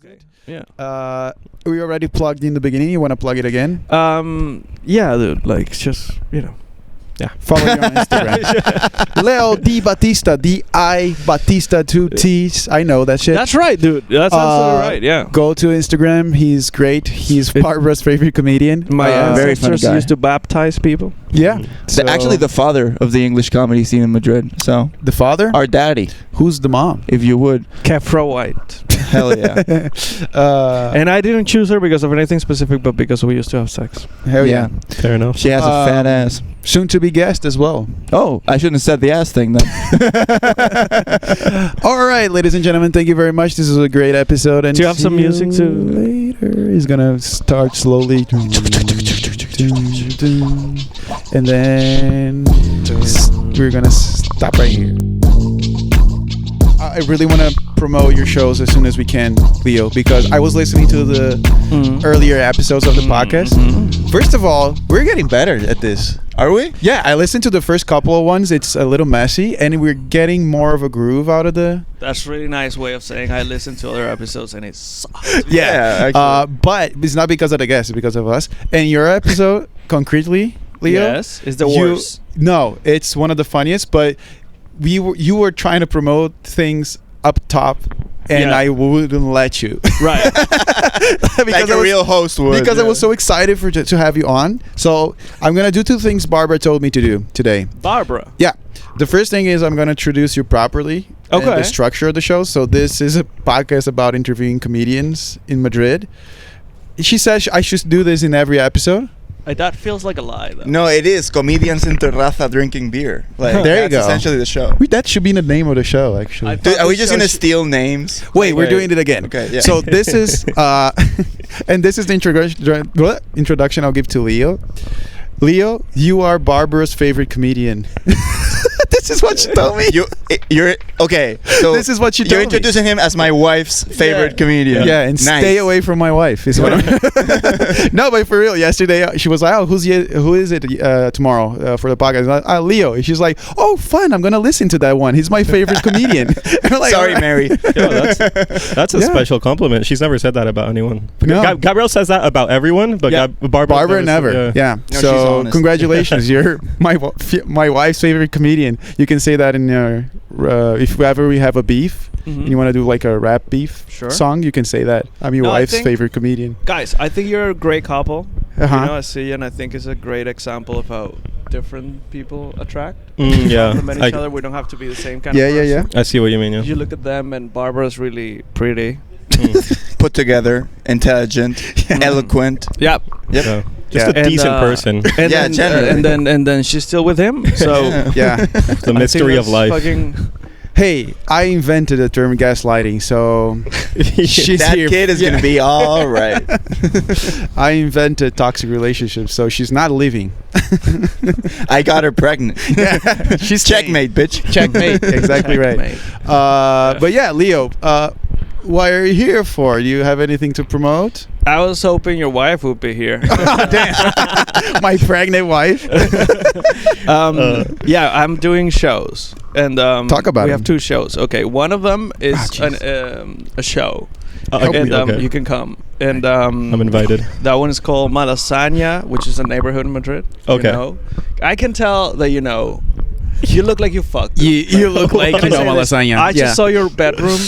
Okay. Yeah. We already plugged in the beginning. You want to plug it again? Yeah, dude. Like, just yeah. Follow you on Instagram. Leo D Battista, D-I Battista, 2 T's. I know that shit. That's right, dude. That's absolutely right. Yeah. Go to Instagram. He's great. He's Barbara's favorite comedian. My very funny ancestors guy. used to baptize people. Yeah. Actually, the father of the English comedy scene in Madrid. So the father? our daddy, Who's the mom? if you would. Kefra White. Hell yeah. And I didn't choose her because of anything specific, but because we used to have sex. Hell yeah. Fair enough. She has a fat ass. Soon to be guest as well. Oh, I shouldn't have said the ass thing then. All right, ladies and gentlemen, thank you very much. This is a great episode. And Do you have some see music you to- later? He's gonna start slowly, and then we're gonna stop right here. I really want to promote your shows as soon as we can, Leo, because I was listening to the earlier episodes of the podcast. First of all, we're getting better at this. Are we? Yeah, I listened to the first couple of ones. It's a little messy, and we're getting more of a groove out of the... That's a really nice way of saying I listened to other episodes and it sucked. Yeah, actually. but it's not because of the guests, it's because of us. And your episode, concretely, Leo... Yes, it's the worst. No, it's one of the funniest, but you were trying to promote things up top, and Yeah. I wouldn't let you. Right. Because Like a real host would. Because I was so excited to have you on. So I'm going to do 2 things Barbara told me to do today. Barbara. Yeah. The first thing is I'm going to introduce you properly. And Okay. the structure of the show. So this is a podcast about interviewing comedians in Madrid. She says I should do this in every episode. That feels like a lie, though. No, it is comedians in terraza drinking beer. Like There you that's go. essentially the show. That should be the name of the show, actually. I- Dude, are we just Show gonna sh- steal names? Wait, we're doing it again. Okay, yeah. So this is, and this is the introduction I'll give to Leo. Leo, you are Barbara's favorite comedian. This is what she told me. You're okay. So This is what she you're told me. introducing him as my wife's favorite comedian. Yeah, and Nice. stay away from my wife. Is what I'm no, but for real, yesterday she was like, "Oh, who is it tomorrow for the podcast?" And I, Leo. And she's like, "Oh, fun! I'm gonna listen to that one. He's my favorite comedian." And I'm like, Sorry, "All right." Mary. Yo, that's a Yeah. special compliment. She's never said that about anyone. No. Gabrielle says that about everyone, but Yeah. Barbara Never. Yeah. No, she's So honest. congratulations, you're my wife's favorite comedian. You can say that in your if ever we have a beef and you want to do like a rap beef Sure. song, you can say that. I'm your No, I wife's think- favorite comedian. Guys, I think you're a great couple. Uh-huh. You know, I see you, and I think it's a great example of how different people attract. Yeah. Complement each other. We don't have to be the same kind Yeah, of yeah, person. yeah. I see what you mean. Yeah. You look at them, and Barbara's really pretty. Put together, intelligent, eloquent. Yep. Yep. Yeah. Just Yeah. a decent person. And Yeah, then, generally. and then she's still with him. So Yeah. The I mystery think of that's life. Fucking, Hey, I invented the term gaslighting, so she's That here. kid is Yeah. gonna be all right. I invented toxic relationships, so she's not leaving. I got her pregnant. She's Checkmate, bitch. Checkmate. Exactly right. Checkmate. But yeah, Leo, what are you here for? Do you have anything to promote? I was hoping your wife would be here. My pregnant wife. Yeah, I'm doing shows, and Talk about we them. have 2 shows. Okay, one of them is jeez. a show, Okay, and okay. you can come. And I'm invited. that one is called Malasaña, which is a neighborhood in Madrid. Okay. You know? I can tell that you look like you fucked. You look like Can I say this? Malasaña. I just saw your bedroom.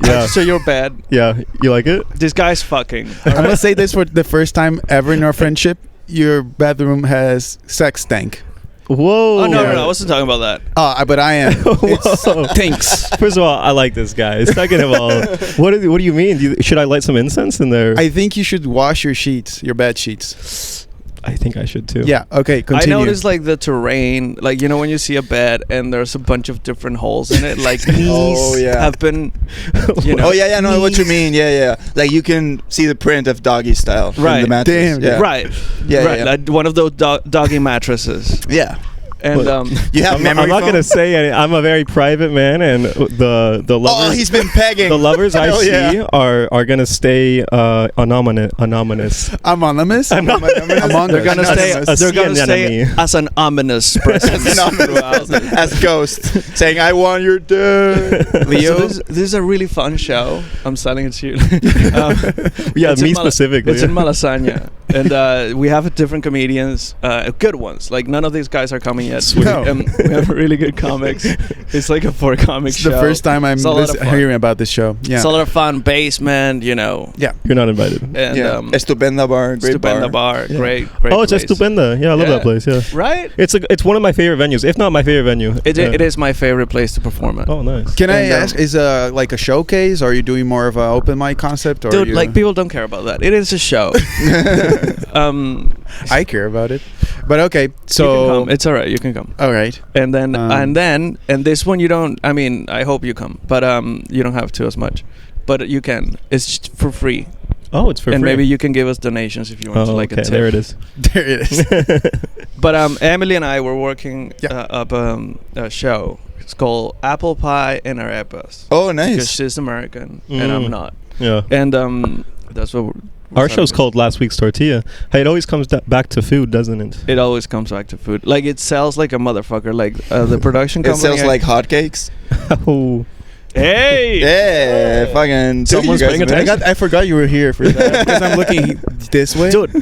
I Yeah. just saw your bed. Yeah. You like it? This guy's fucking. I'm gonna say this for the first time ever in our friendship. Your bedroom has sex stank. Whoa. Oh no, I wasn't talking about that. But I am. It Whoa. stinks. First of all, I like this guy. Second of all, what do you mean? Should I light some incense in there? I think you should wash your sheets, your bed sheets. I think I should too. Yeah. Okay. Continue. I noticed like the terrain, like you know when you see a bed and there's a bunch of different holes in it, like knees yeah. have been, you know. Oh yeah, I know what you mean. Yeah. Like you can see the print of doggy style from Right. the mattress. Damn. Yeah. Right. Yeah, Right. yeah. Like one of those doggy mattresses. Yeah. And You have I'm memory not foam? gonna say any, I'm a very private man, and the lovers. Oh, he's been pegging. The lovers I Hell see yeah. are gonna stay anonymous. Anonymous? Among they're gonna us. stay. A They're gonna sea stay anemone. as an ominous presence. As Ghost saying, "I want your dick." Leo, this is a really fun show. I'm selling it to you. Yeah, It's me in specifically. It's in Malasaña, and we have different comedians, good ones. Like none of these guys are coming yet. No. We have really good comics. It's like a 4 comic It's show. the first time I'm It's a lot of fun. hearing about this show. Yeah. It's a lot of fun. Basement, you know. Yeah. You're not invited. And Yeah. Estupenda bar, great Stupenda bar. Yeah. Great. Oh, it's a place. Stupenda. Yeah, I love Yeah. that place. Yeah, Right? it's one of my favorite venues, if not my favorite venue. It is my favorite place to perform at. Oh, nice. Can I And, ask, is like a showcase, or are you doing more of an open mic concept? Or Dude, you, like people don't care about that. It is a show. I care about it. But okay, You can so come. It's all right. You can come. all right. And then Um, and this one you don't. I mean, I hope you come, but you don't have to as much. But you can. It's just for free. Oh, it's for And free. maybe you can give us donations if you want Oh, to, like okay. a tip. There it is. There it is. But Emily and I were working Yeah. up a show. It's called Apple Pie and Arepas. Oh, Because nice. she's American and I'm Mm. not. Yeah. And that's what Our show's called Last Week's Tortilla. Hey, it always comes back to food, doesn't it? It always comes back to food. Like it sells like a motherfucker. Like the production It company. sells like hotcakes. Oh. Hey. Yeah, fucking. Someone's you guys paying a minute. I forgot you were here for that because I'm looking this way. Dude.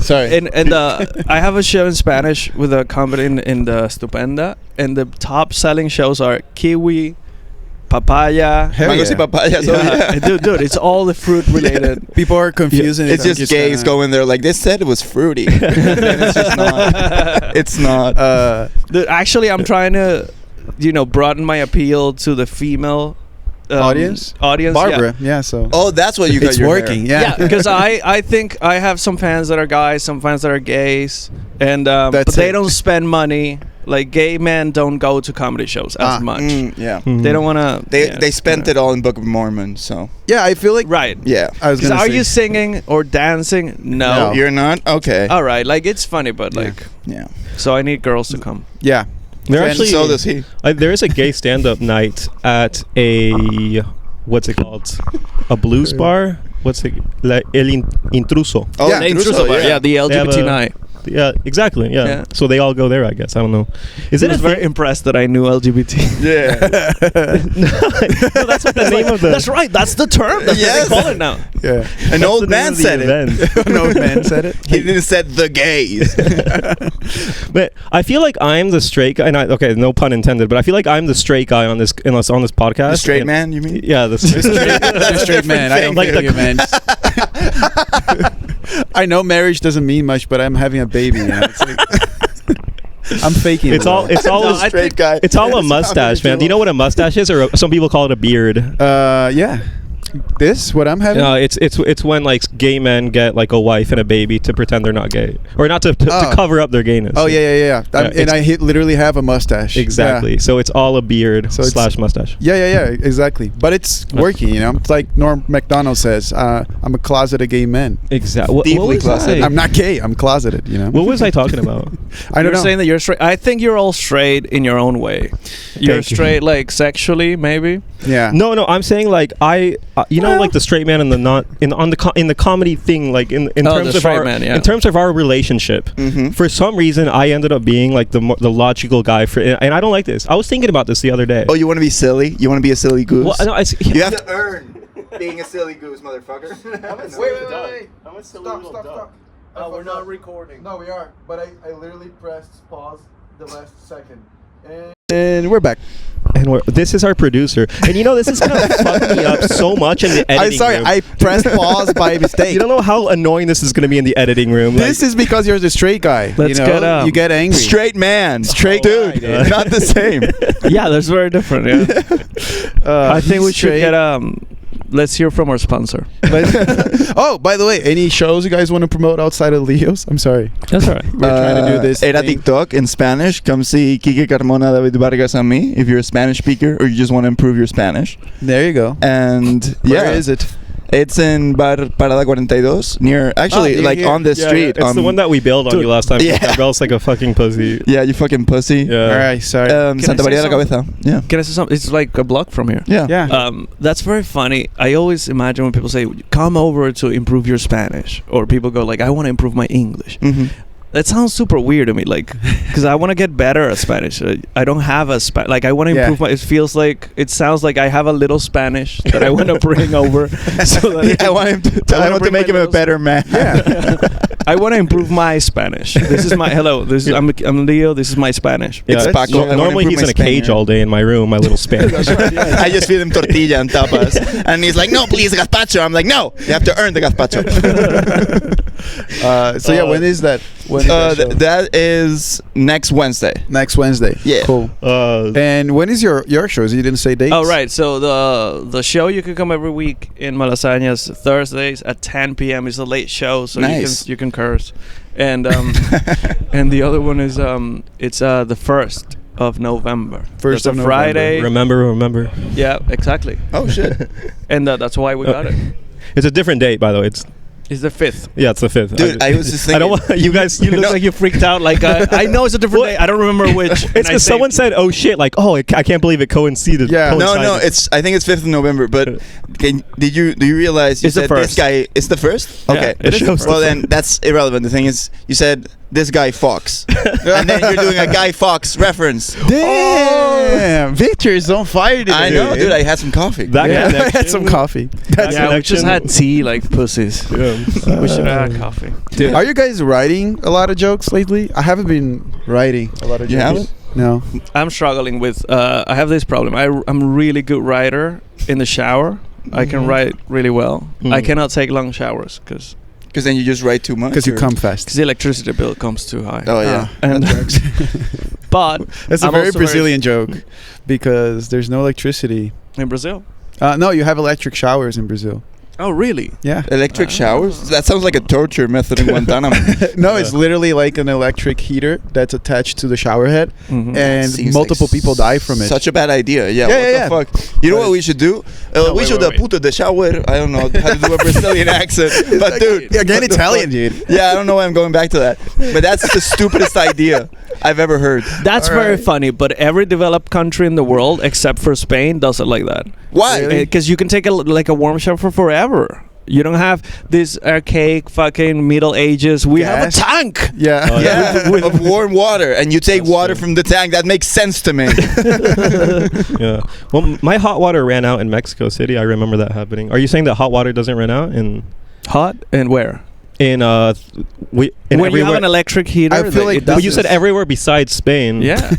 Sorry. And I have a show in Spanish with a company in the Stupenda, and the top selling shows are kiwi, papaya. Hell Mangos y yeah. papayas. Oh, yeah. Dude, it's all the fruit related. People are confusing. It's just gays going there like, they said it was fruity. And it's just not. It's not. Dude, actually, I'm trying to, broaden my appeal to the female Audience, Barbara. Yeah. So Oh, that's what you got it's your working. hair. Yeah. Because I think I have some fans that are guys, some fans that are gays, and but That's they it. don't spend money. Like gay men don't go to comedy shows as much. Yeah. Mhm. They don't want to. They spent it all in Book of Mormon, so Yeah, I feel like Right. yeah. I was 'Cause gonna are say, you singing or dancing? No. No. You're not? Okay. All right. Like it's funny, but Yeah. like, Yeah. so I need girls to come. Yeah. There And actually, so does he. there is a gay stand-up night at a what's it called? A blues bar. What's it? El Intruso. Oh, Yeah, Intruso, Yeah, the They have LGBT a- night. Yeah, exactly. Yeah. Yeah. So they all go there, I guess. I don't know. Is I it was a very thing? impressed that I knew LGBT. Yeah. No, that's what the name of the. That's right. That's the term. That's Yes. what they call it now. Yeah. An that's old the name man of the said it. event. An old man said it. He didn't said the gays. But I feel like I'm the straight guy. And okay, no pun intended. But I feel like I'm the straight guy on this podcast. The straight And- man, you mean? Yeah, the straight. The straight man. I don't Like like the- man. I know marriage doesn't mean much, but I'm having a baby. It's like I'm faking It's it. all. It's all. No, straight guy. It's all a mustache, man. Do you know what a mustache is, or some people call it a beard? Yeah. This what I'm having. It's when like gay men get like a wife and a baby to pretend they're not gay, or not to Oh. cover up their gayness. Oh yeah. And it's- I literally have a mustache. Exactly. So it's all a beard So it's- / mustache. Yeah. Exactly. But it's working. It's like Norm Macdonald says. I'm a closeted gay man. Exactly. Deeply closeted. I'm not gay. I'm closeted. What was I talking about? I don't You're know. saying that you're straight. I think you're all straight in your own way. You're Thank you. straight, like sexually, maybe. Yeah. No. I'm saying like like the straight man and the not in the comedy thing, like in Oh, terms the of straight our man, yeah. in terms of our relationship. Mhm. For some reason, I ended up being like the logical guy for, and I don't like this. I was thinking about this the other day. Oh, you want to be silly? You want to be a silly goose? Well, no, You have to earn being a silly goose, motherfucker. Wait. I'm a silly Stop. Oh, we're not recording. No, we are. But I literally pressed pause the last second. And we're back. And this is our producer, and this is gonna fuck me up so much in the editing I'm sorry. room. I pressed pause by mistake. You don't know how annoying this is gonna be in the editing room. This is because you're the straight guy. Let's get, you get angry. Straight man. Straight Oh, dude. my God. Not the same. Yeah, that's very different. Yeah. I think we should straight. get Let's hear from our sponsor. Oh, by the way, any shows you guys want to promote outside of Leo's? I'm sorry. That's all right. We're trying to do this. Era thing. TikTok in Spanish. Come see Kike Carmona, David Vargas, and me if you're a Spanish speaker or you just want to improve your Spanish. There you go. And Where is it? It's in Bar Parada 42 near, actually, like on the street. It's the one that we bailed on you last time. Yeah. Gabriel's like a fucking pussy. Yeah, you fucking pussy. Yeah. All right, sorry. Santa Maria de la Cabeza. Yeah. Can I say something? It's like a block from here. Yeah. Yeah. That's very funny. I always imagine when people say, "Come over to improve your Spanish," or people go like, "I want to improve my English." Mm-hmm. That sounds super weird to me, like, because I want to get better at Spanish. I don't have a like I want to improve my. It sounds like I have a little Spanish that I want to bring over. So that I want him to. I want to make him a better man. Yeah. I want to improve my Spanish. This is my hello. This is I'm Leo. This is my Spanish. Yeah, It's Paco. I wanna normally improve he's my in a cage Spaniard. all day in my room, my little Spanish. I just feed him tortilla and tapas, and he's like, "No, please, gazpacho." I'm like, "No, you have to earn the gazpacho." So yeah, when is that? When is that show? That is next Wednesday. Next Wednesday. Yeah. Cool. And when is your shows? You didn't say dates. Oh right, so the show you can come every week in Malasaña is Thursdays at 10 p.m. It's a late show, so Nice. you can curse, and and the other one is it's the 1st of November. First That's of a November. Friday. remember. Yeah, exactly, Oh shit, and that's why we got it. It's a different date, by the way. It's the 5th. Yeah, it's the 5th. dude! I was just thinking. I don't want you guys. You look No. like you freaked out. Like I know it's a different day. I don't remember which. It's because someone said, "Oh shit!" Like, "Oh, I can't believe it coincided." Yeah. No, coincided. I think it's 5th of November. But do you realize you It's the said this 1st. guy? It's the 1st. Yeah, Okay. it is the first. Well, then that's irrelevant. The thing is, you said this guy Fox, and then you're doing a Guy Fox reference. Damn, Victor is on fire today. I know, dude. I had some coffee. That Yeah, I connection- had some coffee. that Yeah, we just connection- had tea like pussies. Yeah. We should have had coffee. Dude, Are you guys writing a lot of jokes lately? I haven't been writing a lot of You jokes. haven't? No. I'm struggling with. I have this problem. I'm a really good writer in the shower. I can write really well. I cannot take long showers because Because then you just write too much. Because you or- come fast. the electricity bill comes too high. Oh yeah. And but That's a I'm very also Brazilian joke because there's no electricity. in Brazil. No, you have electric showers in Brazil. Oh really? Yeah. Electric showers? That sounds like a torture method in Guantanamo. No, it's literally like an electric heater that's attached to the shower head, Mhm. and Seems multiple like people die from it. Such a bad idea. Yeah. Yeah, What the fuck? You know what we should do? No, We wait, should wait. put the shower. I don't know how to do a Brazilian accent, but dude, Again, what the Italian, fuck? dude. Yeah, I don't know why I'm going back to that, but that's the stupidest idea I've ever heard. That's All very right. funny, but every developed country in the world except for Spain does it like that. Why? Really? Because you can take like a warm shower for forever. You don't have this archaic fucking Middle Ages. We have a Gas? tank. Yeah. Oh, Yeah, of warm water, and you take That's water true. from the tank. That makes sense to me. Yeah. Well, my hot water ran out in Mexico City. I remember that happening. Are you saying that hot water doesn't run out in Hot and where? in when you have everywhere? an electric heater. I feel like it that's But you doesn't- said everywhere besides Spain. Yeah.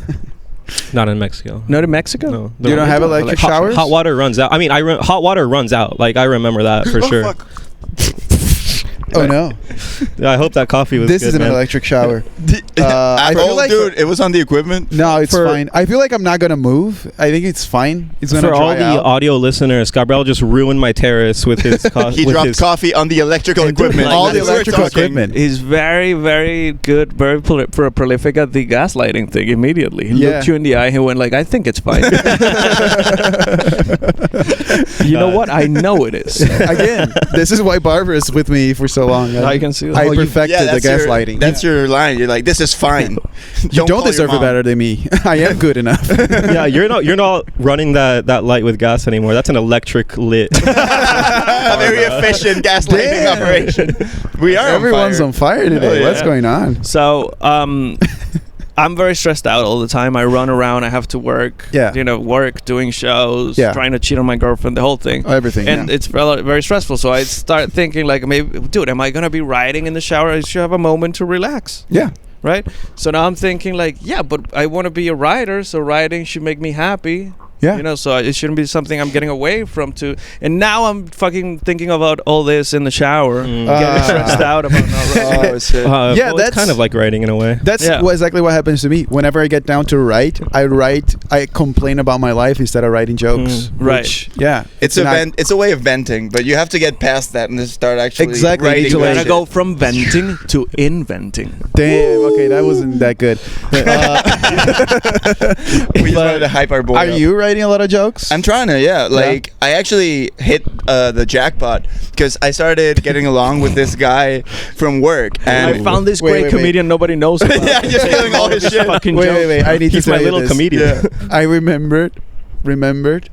Not in Mexico. Not in Mexico. No. You don't have electric hot, showers? Hot water runs out. I mean, hot water runs out. Like I remember that for sure. Oh no, Yeah, I hope that coffee was this good, is an man. electric shower. I feel like dude, it was on the equipment. No, it's For- fine. I feel like I'm not gonna move. I think it's fine. It's gonna For all dry the out. audio listeners, Gabriel just ruined my terrace with his coffee. He dropped coffee on the electrical equipment. all the That's what we're electrical talking. equipment. He's very, very good, very prolific at the gaslighting thing immediately. He Yeah. looked you in the eye and went like, I think it's fine. You know what? I know it is. Again, this is why Barbara is with me for so long. I can see that. I Oh, you- perfected the that's gaslighting. That's your line. You're like, this is fine. You don't call your deserve it mom. better than me. I am good enough. Yeah, you're not running that light with gas anymore. That's an electric lit. A very efficient gaslighting Damn. operation. We are. Everyone's on fire today. Oh, What's yeah. going on? So, I'm very stressed out all the time. I run around. I have to work. Yeah. Work, doing shows, Yeah. trying to cheat on my girlfriend, the whole thing. Everything. And yeah. it's very stressful. So I start thinking like, maybe, dude, am I gonna be riding in the shower? I should have a moment to relax. Yeah. Right? So now I'm thinking like, yeah, but I want to be a writer, so writing should make me happy. Yeah. So it shouldn't be something I'm getting away from to. And now I'm fucking thinking about all this in the shower, getting stressed out about not writing. Oh, shit. Yeah, Well, it's that's- kind of like writing in a way. That's Yeah. exactly what happens to me. Whenever I get down to write, I complain about my life instead of writing jokes. Right. Which, yeah. It's And a way of venting, but you have to get past that and just start actually Exactly. writing You You that gotta shit. go from venting to inventing. Damn. Okay, that wasn't that good. We just wanted to hype our boy Are up. you writing a lot of jokes? I'm trying to, Like, I actually hit the jackpot because I started getting along with this guy from work. And I found this great comedian nobody knows about. yeah, just stealing all his shit. Fucking Wait. I need He's to my tell you little this. comedian. Yeah. I remembered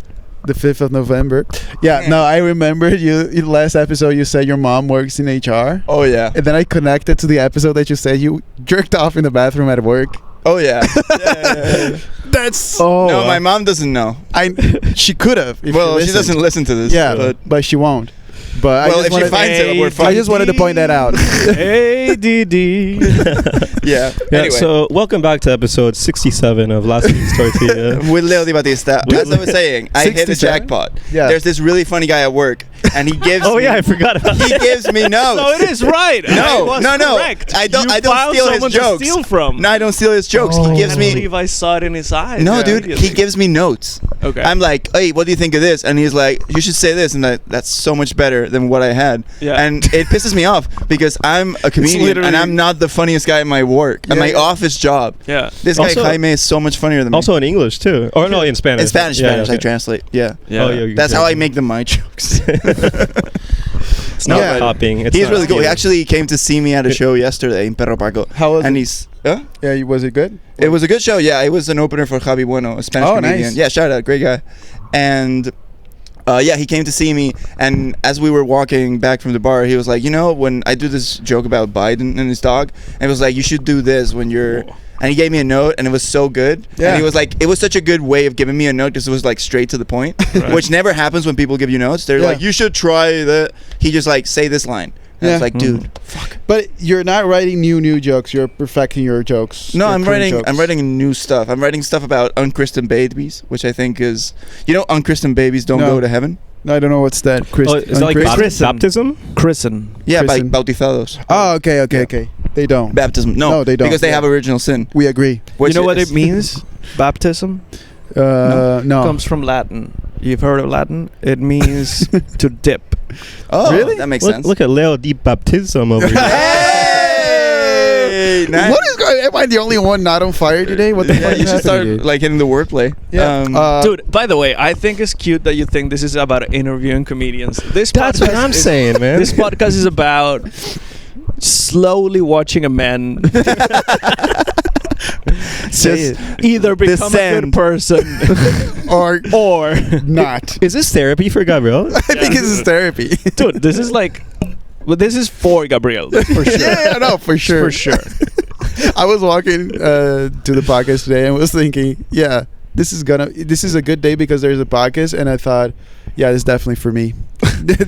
the 5th of November. Yeah, no, I remembered you in the last episode you said your mom works in HR. Oh, yeah. And then I connected to the episode that you said you jerked off in the bathroom at work. Oh, yeah. Yeah. That's No, my mom doesn't know. She could have. Well, she doesn't listen to this. Yeah, but she won't. But well, if she finds it, we're fine. I just wanted to point that out. ADD. Yeah. Yeah, Anyway. so welcome back to episode 67 of Last Week's Tortilla. With Leo Di Battista. As I was saying, I hit a 67? jackpot. Yeah. There's this really funny guy at work, and he gives Oh me, yeah, I forgot about he that. gives me notes. So it is right. I was No. correct. I don't You found steal his someone to jokes. steal from. No, I don't steal his jokes. Oh. He gives I me believe I saw it in his eyes. No, Yeah, dude, he immediately. gives me notes. Okay. I'm like, hey, what do you think of this? And he's like, you should say this, and that's so much better than what I had. Yeah. And it pisses me off because I'm a comedian literally- and I'm not the funniest guy at my work, at my office job. Yeah. This guy Also- Jaime is so much funnier than me. Also in English too, or no, in Spanish. in Spanish, Yeah, I okay. translate. Yeah. Yeah. Oh, yeah, That's how I make them my jokes. It's not Yeah. copying. It's He's not really cool. He stealing. actually came to see me at a show yesterday in Perro Paco. How was and it? he's huh? Yeah, was it good? It was a good show. Yeah, it was an opener for Javi Bueno, a Spanish Oh, comedian. nice. Yeah, shout out, great guy. And yeah, he came to see me, and as we were walking back from the bar, he was like, you know, when I do this joke about Biden and his dog, and it was like, you should do this when you're. And he gave me a note, and it was so good. Yeah. And he was like, it was such a good way of giving me a note because it was like straight to the point, which never happens when people give you notes. They're Yeah. like, you should try that. He just like, say this line. And Yeah. it's like, dude, fuck. But you're not writing new jokes. You're perfecting your jokes. No, your I'm current writing. jokes. I'm writing new stuff. I'm writing stuff about unchristened babies, which I think is, you know, unchristened babies don't No. go to heaven. No, I don't know what's that. Oh, is that like baptism? Christen. Yeah, Christen. bautizados. Oh, okay. They don't. Baptism. No, they don't. because they Yeah. have original sin. We agree. Which You know what is- it means? Baptism No. comes from Latin. You've heard of Latin? It means to dip. Oh, Really? That makes Look, sense. look at Leo di Baptism over here. Hey, nice. What is going? Am I the only one not on fire today? What the Yeah, fuck? you is should start happening, dude? like hitting the wordplay. Yeah. Dude, by the way, I think it's cute that you think this is about interviewing comedians. This That's what podcast I'm is- saying, man. This podcast is about slowly watching a man Just either become a descend. good person or or not. Is this therapy for Gabriel? I think this is therapy. dude, this is like well, this is for Gabriel for sure. Yeah, no, for sure. For sure. I was walking to the podcast today and was thinking, yeah, this is a good day because there's a podcast, and I thought, yeah, this is definitely for me.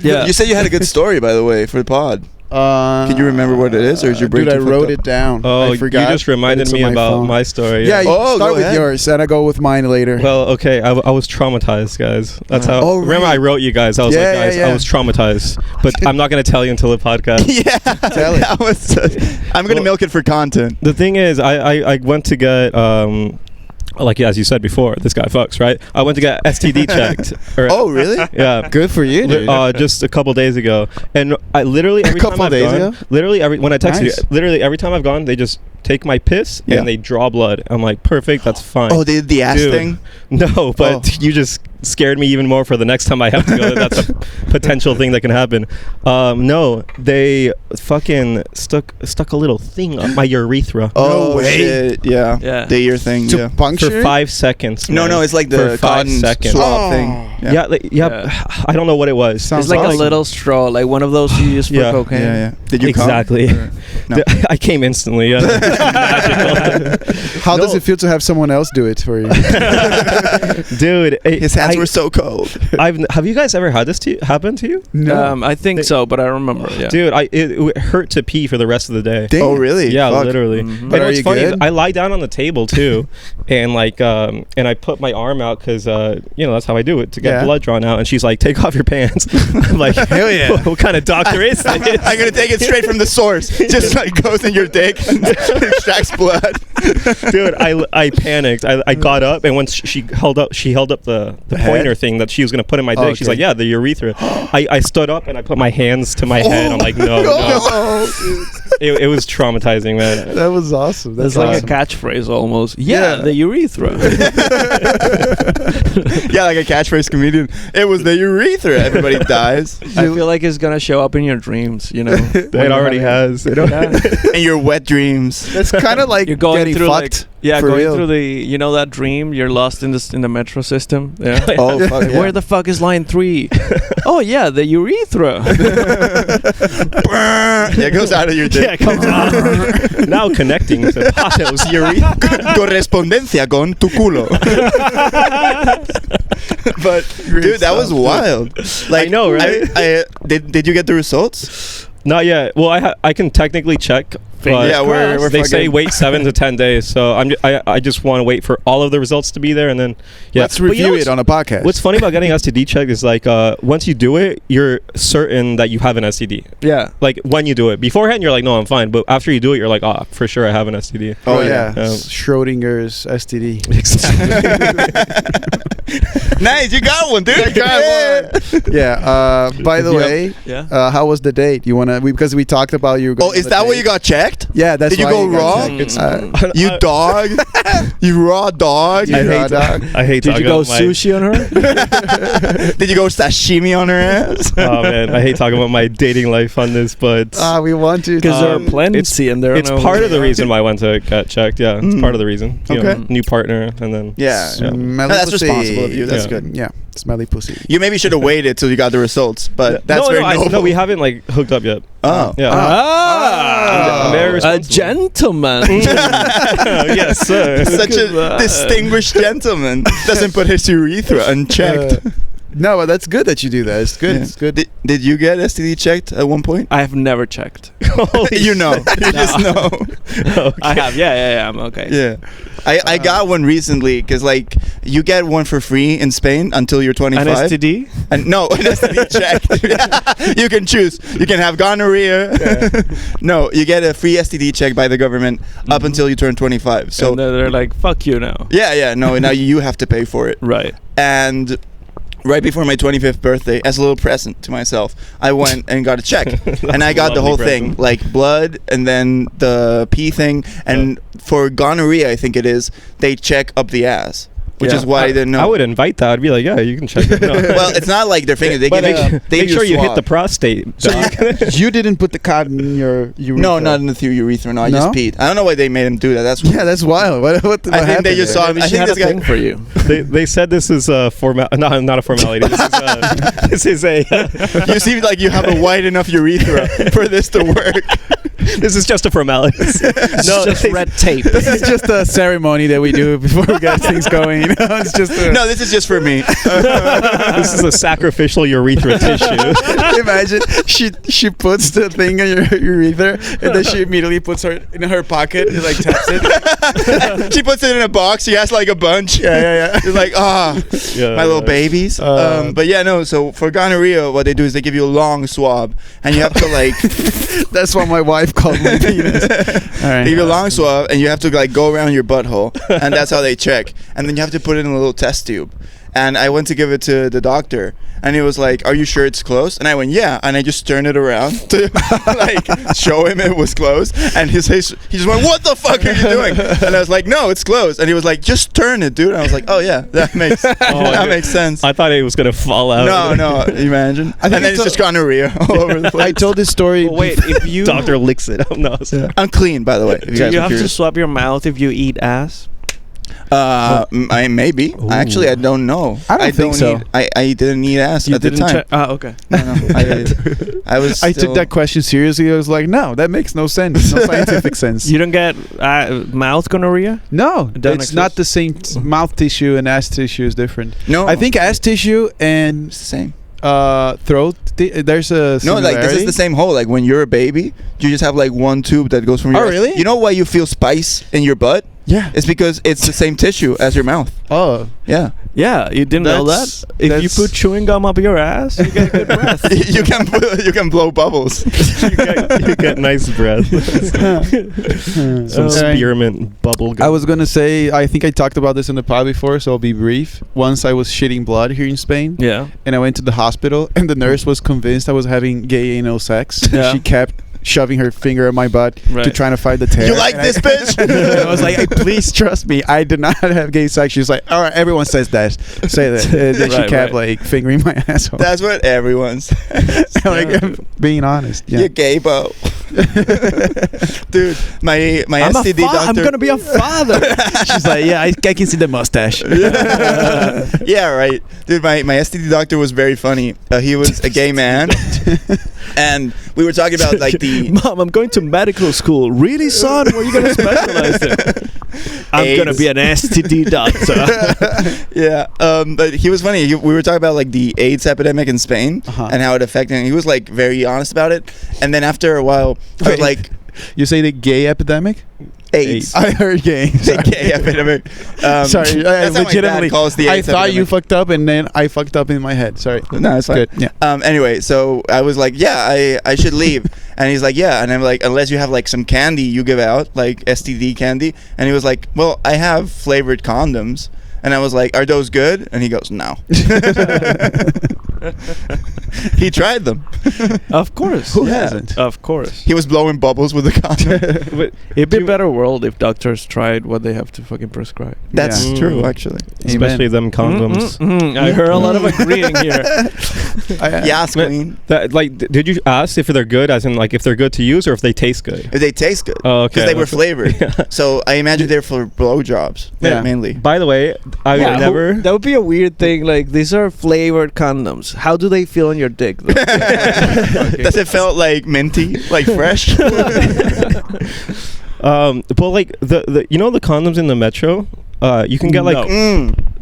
Yeah. You said you had a good story, by the way, for the pod. Can Can you remember what it is, or did you bring Dude, I too fucked wrote up? it down. Oh, I forgot. you just reminded It's on me my about phone. my story. Yeah, you Oh, start go with ahead. yours, and I go with mine later. Well, okay, I was traumatized, guys. That's how. Oh, Remember, right. I wrote you guys. I was Yeah, like, guys, yeah. I was traumatized, but I'm not gonna tell you until the podcast. Yeah, Tell it. that was. I'm gonna Well- milk it for content. The thing is, I went to get like as you said before, this guy fucks, right? I went to get STD checked. Or, Oh, really? yeah. Good for you, dude. Just a couple days ago, and I literally every couple time I've days gone, ago? literally when I texted Nice. you, literally every time I've gone, they just take my piss Yeah. and they draw blood. I'm like, perfect, that's fine. Oh, they did the ass Dude. thing. No, but Oh. you just scared me even more for the next time I have to go. That's a potential thing that can happen. No, they fucking stuck a little thing up my urethra Oh, way. shit. Yeah. Yeah. The ear thing. To Yeah. puncture? for 5 seconds. No, man. no, it's like For the 5 cotton seconds. swab Oh. thing. Yeah, I don't know what it was. Sounds It's like awesome. a little straw, like one of those you use for Yeah. cocaine. Yeah. Did you come? Exactly. Or- No. I came instantly. Yeah. Magical. How does No. it feel to have someone else do it for you? Dude, His hands were so cold. Have you guys ever had this happen to you? No. I think so, but I remember. Yeah. Dude, it hurt to pee for the rest of the day. Damn. Oh, really? Yeah, Fuck. literally. Mhm. And But are what's you funny is good? I lie down on the table too, and like, and I put my arm out because, that's how I do it to get Yeah. blood drawn out. And she's like, "Take off your pants." I'm like, Hell yeah. What kind of doctor is this? I'm gonna take it straight from the source. Just like goes in your dick. extracts blood. Dude, I panicked. I got up, and once she held up the pointer thing that she was gonna put in my dick. She's like, yeah, the urethra. I stood up and I put my hands to my head. I'm like, no. It was traumatizing, man. That was awesome. That's like a catchphrase almost. Yeah, the urethra. Yeah, like a catchphrase comedian. It was the urethra. Everybody dies. I feel like it's gonna show up in your dreams. You know, it already has. In your wet dreams. That's kind of like you're going getting through fucked. going through the that dream. You're lost in the metro system. Yeah. Oh fuck! Like, where the fuck is line 3? Oh yeah, the urethra. Yeah, it goes out of your dick. Yeah, it comes out. Now connecting to Pato's urethra. Correspondencia con tu culo. But dude, that was wild. Like, I know, right? Did you get the results? Not yet. Well, I can technically check. But Yeah, we're they say fucking- wait 7 to 10 days. So I just want to wait for all of the results to be there, and then Let's But you know review it on a podcast. What's funny about getting STD checked is like once you do it, you're certain that you have an STD. Yeah. Like when you do it beforehand, you're like, no, I'm fine. But after you do it, you're like, oh, for sure, I have an STD. Oh yeah, Um, Schrodinger's STD. Nice, you got one, dude. Yeah. By the way, Yeah. how was the date? You wanna? Because we talked about you. Oh, is that what you got checked? Yeah, that's. Did you why go got raw? checked. It's- You dog. You raw dog. You raw dog. I hate Did you talking go about my sushi on her? Did you go sashimi on her ass? Oh man, I hate talking about my dating life on this, but We want to. Because there are plenty it's- and there. it's part of the reason why I went to get checked. Yeah, it's part of the reason. You Okay. know, new partner, and then Yeah. Smelly That's pussy. responsible of you. That's Yeah. good. Yeah, smelly pussy. You maybe should have waited till you got the results, but that's no, very no, noble. no, we haven't like hooked up yet. Oh. Yeah. I'm very a responsible. gentleman. Yes, sir. Such Look at a that. distinguished gentleman doesn't put his urethra unchecked. No, but that's good that you do that. It's good. Yeah. It's good. Did you get STD checked at one point? I have never checked. You know. You just know. I have. Yeah. I'm okay. Yeah. I got one recently because like you get one for free in Spain until you're 25. An STD? And no, an STD check. You can choose. You can have gonorrhea. No, you get a free STD check by the government up until you turn 25. So And they're like, "Fuck you now." yeah, no, now you have to pay for it. Right. And right before my 25th birthday, as a little present to myself, I went and got a check. And I got the whole thing, like blood and then the pee thing. And for gonorrhea, I think it is, they check up the ass. Which is why I didn't know. I would invite that. I'd be like, yeah, you can check it. No. Well, it's not like their finger. They But give they make do sure a you hit swab. the prostate. So doc. you didn't put the cotton in your urethra? No, not in the urethra. No, I just No? peed. I don't know why they made him do that. That's Yeah, that's wild. What I think they happened just there? saw. Maybe I she think had this a guy. thing for you. they said this is a not a formality. This is a You seem like you have a wide enough urethra for this to work. this is just a formality. No, it's just red tape. This is just a ceremony that we do before we get things going. You know, it's just. No, this is just for me. This is a sacrificial urethra tissue. Imagine she puts the thing in your urethra and then she immediately puts her in her pocket and like taps it. She puts it in a box. She has like a bunch. Yeah. It's like, my little babies. But yeah, no. So for gonorrhea, what they do is they give you a long swab, and you have to like. That's what my wife called my penis. All right. They give you a long swab, and you have to like go around your butthole, and that's how they check. And then you have to put it in a little test tube. And I went to give it to the doctor, and he was like, "Are you sure it's closed?" And I went, "Yeah." And I just turned it around to like show him it was closed. And he just went, "What the fuck are you doing?" And I was like, "No, it's closed." And he was like, "Just turn it, dude." And I was like, "Oh yeah, that makes makes sense." I thought it was gonna fall out. No, imagine. I think And then it's just gonorrhea all over the place. I told this story. Well, wait, if you Doctor licks it up. No, I'm clean, by the way. If you do guys you are have to curious. swab your mouth if you eat ass? I maybe. Actually, I don't know. I don't think so. I didn't eat ass at the time. check. Okay. No, I was. I took still- that question seriously. I was like, no, that makes no sense. No scientific sense. You don't get mouth gonorrhea? No, Don't it's not exist? the same. Mouth tissue and ass tissue is different. No, I think ass tissue and it's the same. throat. There's a No, like this is the same hole. Like when you're a baby, you just have like one tube that goes from your. Oh, really? You know why you feel spice in your butt? Yeah. It's because it's the same tissue as your mouth. Oh, Yeah. Yeah, you didn't know that? If you put chewing gum up your ass, you get good breath. you can blow bubbles. you get nice breath. Some spearmint bubble gum. I was gonna say, I think I talked about this in the pod before, so I'll be brief. Once I was shitting blood here in Spain. Yeah. And I went to the hospital, and the nurse was convinced I was having gay anal sex. Yeah. She kept shoving her finger in my butt to try to find the tear. You like this bitch? I was like, hey, please trust me, I did not have gay sex. She was like, all right, everyone says that. Say that. And then she kept like fingering my asshole. That's what everyone says. Like, being honest. Yeah. You're gay, bro. Dude, my STD doctor. I'm gonna be a father. She's like, yeah, I can see the mustache. Yeah, right. Dude, my STD doctor was very funny. He was a gay man. And we were talking about like the Mom, I'm going to medical school. Really, son? What are you going to specialize in? I'm going to be an STD doctor. Yeah. But he was funny. We were talking about like the AIDS epidemic in Spain and how it affected him. He was like very honest about it. And then after a while, I was like, you say the gay epidemic? AIDS. I heard gay. The gay epidemic. Sorry, that's how my dad legitimately. calls the I AIDS thought you epidemic. fucked up, and then I fucked up in my head. Sorry. No, it's fine. Good. Yeah. Anyway, so I was like, yeah, I should leave. And he's like, yeah. And I'm like, unless you have like some candy you give out, like STD candy. And he was like, well, I have flavored condoms. And I was like, are those good? And he goes, no. He tried them. Of course. Who hasn't? Of course. He was blowing bubbles with the condom. It'd be a better world if doctors tried what they have to fucking prescribe. That's Yeah. true, actually. Especially them condoms. I heard a lot of agreeing here. Yes, queen. Did you ask if they're good, as in like if they're good to use or if they taste good? If they taste good. Oh, okay. Because they were flavored. Yeah. So I imagine they're for blowjobs. Yeah. Mainly. By the way, I would never. That would be a weird thing. Like, these are flavored condoms. How do they feel on your dick, though? Does it feel like minty? Like fresh? But like the you know the condoms in the metro, you can get like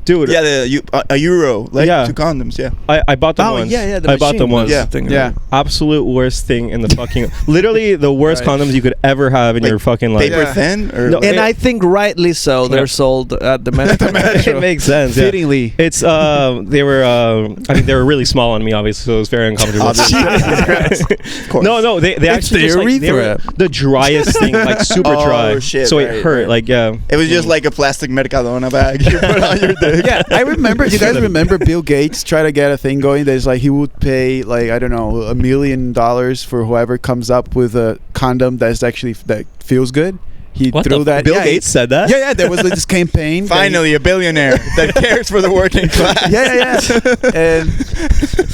dude. Yeah, a euro, like Yeah. 2 condoms. Yeah. I bought them once. yeah, I bought them once. Yeah. Yeah. Absolute worst thing in the fucking. Literally the worst Right. condoms you could ever have in Like your fucking life. Paper Yeah. thin? Or No, And I think rightly so. They're sold at the Metro. It makes sense. Yeah. Fittingly. It's they were I mean they were really small on me obviously, so it was very uncomfortable. Of course. No, they actually the just like, they were urethra. the driest thing, like super Oh, dry. shit, so right, it hurt, right. like yeah. It was just like a plastic Mercadona bag you put on your dick. Yeah, I remember. You guys remember Bill Gates try to get a thing going? There's like he would pay like I don't know $1 million for whoever comes up with a condom that feels good. He What threw the that. Bill yeah, Gates said that? Yeah, there was like this campaign. that he- Finally, a billionaire that cares for the working class. Yeah.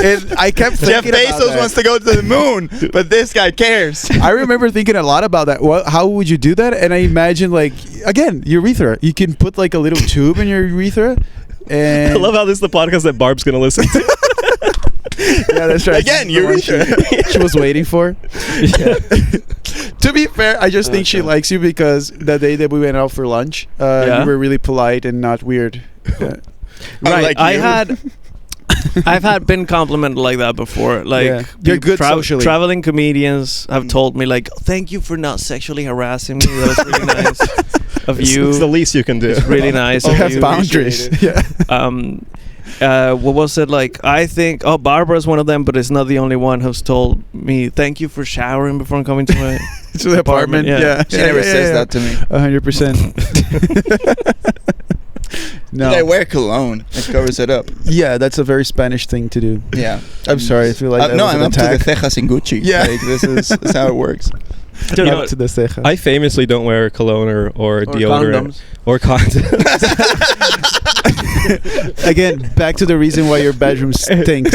And I kept Jeff thinking about Bezos that. wants to go to the moon, but this guy cares. I remember thinking a lot about that. How would you do that? And I imagine like again, urethra. You can put like a little tube in your urethra. And I love how this is the podcast that Barb's gonna listen to. yeah, that's right. Again, This is the one urethra. she was waiting for. To be fair, I just think she likes you because the day that we went out for lunch, you were really polite and not weird. Yeah. Right. Unlike you. I've been complimented like that before. Like Yeah. You're good socially. Traveling comedians have told me like, "Thank you for not sexually harassing me. That was really nice of you. It's the least you can do. It's really nice You of have you." boundaries. Yeah. What was it like? I think Barbara's one of them, but it's not the only one who's told me thank you for showering before coming to my To the apartment. Yeah. She never says that to me. 100%. No. They wear cologne. It covers it up. Yeah, that's a very Spanish thing to do. Yeah. I'm sorry. I feel like that no, was I'm an up to attack. the cejas in Gucci. Yeah. Like, this is how it works. Dude, Up to the cejas. I famously don't wear cologne or deodorant condoms. or condoms. Again, back to the reason why your bedroom stinks.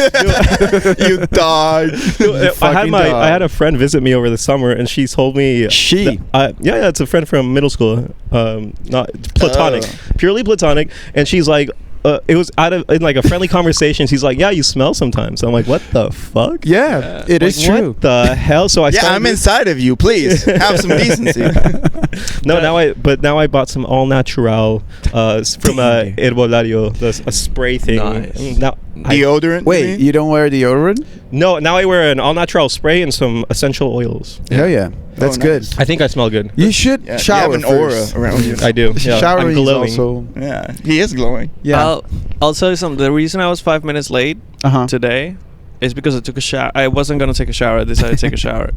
You dog. I had a friend visit me over the summer, and she told me She? yeah, it's a friend from middle school, not platonic, purely platonic, and she's like. It was in like a friendly conversation. She's like, "Yeah, you smell sometimes." I'm like, "What the fuck?" Yeah, it is Like, true. What the hell? So I Yeah, started I'm inside of you. Please have some decency. No, now I bought some all natural from Herbolario, a spray thing. Nice. Now Deodorant? Wait, you don't wear deodorant? No, now I wear an all-natural spray and some essential oils. Hell yeah. That's good. nice. I think I smell good. You should shower. You have an first. aura around you. I do. Yeah, Showering I'm is glowing. also. Yeah, he is glowing. Yeah. I'll tell you something. The reason I was 5 minutes late today is because I took a shower. I wasn't gonna take a shower. I decided to take a shower.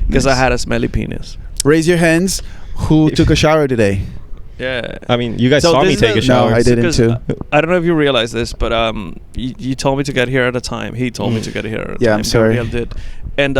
Because I had a smelly penis. Raise your hands. Who took a shower today? Yeah. I mean, you guys So saw me this take a is- shower. No, I didn't Because, too. I don't know if you realize this, but you told me to get here at a time. He told me to get here at a time. Yeah, I'm sorry. Gabriel did. And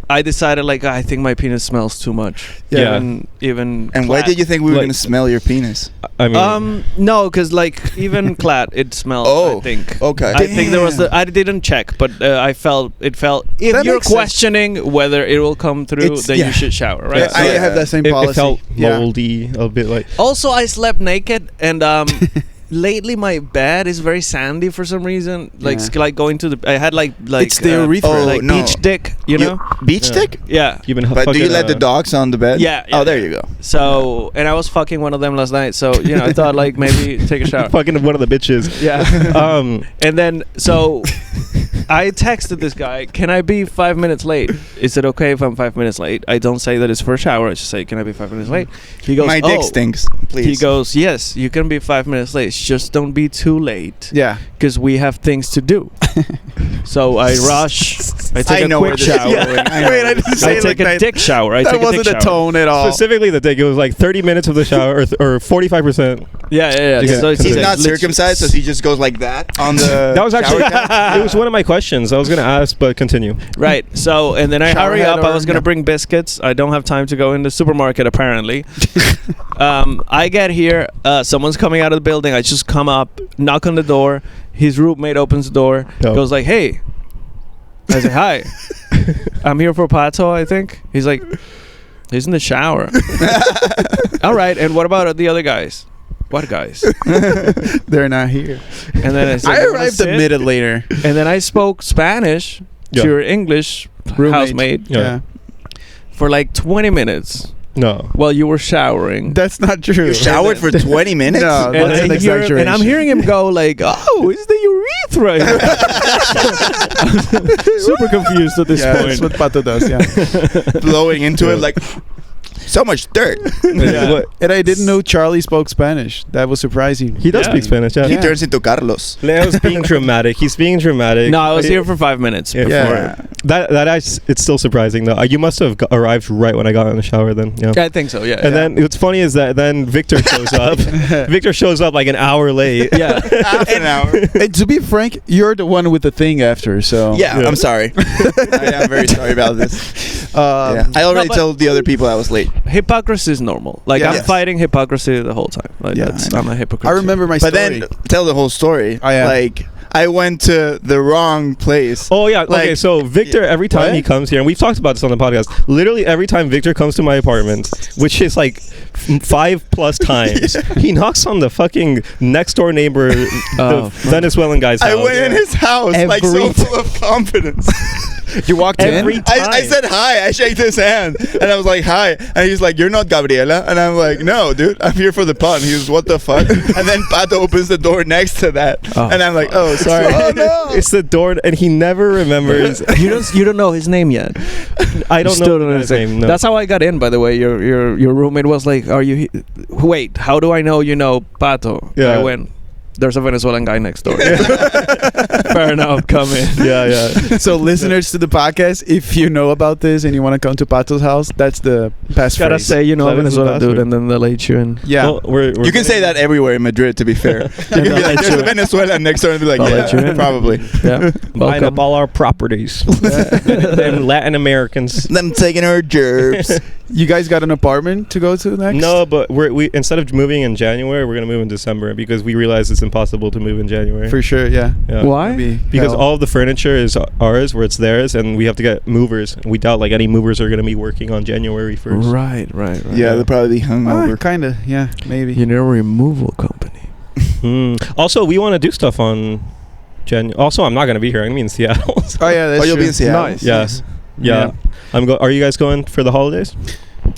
I decided I think my penis smells too much. Yeah. Even. And why Clat- did you think we were Like- gonna smell your penis? I mean, No, because even Clat, it smelled. Oh, I think. okay. I think there was Damn. I didn't check, but I felt it felt. If That you're makes sense. questioning whether it will come through, It's- then yeah. you should shower, right? Yeah, I So- have that same it policy. felt Yeah. moldy, a bit like. Also, I slept naked, and lately my bed is very sandy for some reason. Yeah. Going to the, I had like It's the urethra. Oh, like no. beach dick, you know? Beach Yeah. stick? Yeah. You've been But do you fucking, let the dogs on the bed? Yeah, yeah, Oh, there yeah. you go. So, and I was fucking one of them last night. So, I thought maybe take a shower. fucking one of the bitches. Yeah. And then so I texted this guy, can I be 5 minutes late? Is it okay if I'm 5 minutes late? I don't say that it's for a shower. I just say, can I be 5 minutes late? He goes, My dick stinks. Please. He goes, yes, you can be 5 minutes late. Just don't be too late. Yeah. Because we have things to do. So I rush. I take a know where quick this is shower. going. I know Wait, where I this didn't is say I it take like a that. dick shower. I That take a wasn't dick the shower. tone at all. Specifically, the dick. It was like 30 minutes of the shower, or 45%. Yeah. Yeah. So it's He's like not literally- circumcised, so he just goes like that on the. That was actually. shower cap? It was one of my questions. I was gonna ask, but continue. Right. So, and then I Shower hurry head up. I or- was going to yeah. bring biscuits. I don't have time to go in the supermarket, apparently. I get here. Someone's coming out of the building. I just come up, knock on the door. His roommate opens the door, goes like, hey. I say, hi. I'm here for Pato, I think. He's like, he's in the shower. All right. And what about the other guys? What guys? They're not here. And then I said, I "You wanna arrived a sit?" minute later. And then I spoke Spanish Yeah. to your English Roommate. housemate Yeah. for like 20 minutes No. while you were showering. That's not true. You showered for 20 minutes? No, and, that's an exaggeration. and I'm hearing him go like, "Oh, it's the urethra." I'm super confused at this Yeah, that's point. what Pato does. Yeah. Blowing into it like so much dirt. Yeah. What- And I didn't know Charlie spoke Spanish. That was surprising. He does Yeah. speak Spanish. Yeah. He turns into Carlos. Leo's being dramatic. He's being dramatic. No, I was here for 5 minutes Yeah. before. Yeah. It's still surprising though. You must have arrived right when I got in the shower then. Yeah. I think so. Yeah. And then what's funny is that then Victor shows up. Victor shows up like an hour late. yeah. Half an hour. And to be frank, you're the one with the thing after. So Yeah, Yeah. I'm sorry. I am very sorry about this. Yeah. I already but- told the other people I was late. Hypocrisy is normal. Like Yeah. I'm Yes. fighting hypocrisy the whole time. Like Yeah, that's, I I'm a hypocrite. I remember my But story. then tell the whole story. Oh, yeah. Like I went to the wrong place. Oh yeah. Like- Okay. So Victor, every time What? he comes here, and we've talked about this on the podcast. Literally every time Victor comes to my apartment, which is like 5+ times, he knocks on the fucking next door neighbor, the Venezuelan guy's house. I went in his house like so Every full of confidence. you walked Every in. time. I said hi. I shaked his hand, and I was like, "Hi," and he's like, "You're not Gabriela," and I'm like, "No, dude, I'm here for the pod." And he was, "What the fuck?" And then Pato opens the door next to that, and I'm like, "Oh, sorry." Oh no! It's the door, and he never remembers. you don't know his name yet. I don't Still know his name. No. That's how I got in, by the way. Your roommate was like, "Are you? Wait, how do I know you know Pato?" Yeah. I went. There's a Venezuelan guy next door. Fair enough. Come in. yeah. So listeners to the podcast, if you know about this and you want to come to Pato's house, that's the passphrase. Gotta say, you know, a That is the Venezuelan dude, password. and then they'll let you in. Yeah. Well, we're You can say that everywhere in Madrid. To be fair, you can be like, "There's a Venezuelan next door," and be like, I'll let you "Yeah, in. probably." Yeah. buying Welcome. up all our properties. Them Latin Americans. Them taking our gerbs. You guys got an apartment to go to next? No, but we instead of moving in January, we're gonna move in December because we realize it's impossible to move in January. For sure, yeah. Yeah. Why? Maybe Because hell. all of the furniture is ours, where it's theirs, and we have to get movers. We doubt like any movers are gonna be working on January 1st. Right. Yeah, they'll probably be hungover. Kind of, yeah, maybe. You need a removal company. Also, we want to do stuff on Also, I'm not gonna be here. I'm gonna be in Seattle. Oh yeah, that's You'll true. be in Seattle. Nice. Yeah. Nice. Yeah. Are you guys going for the holidays?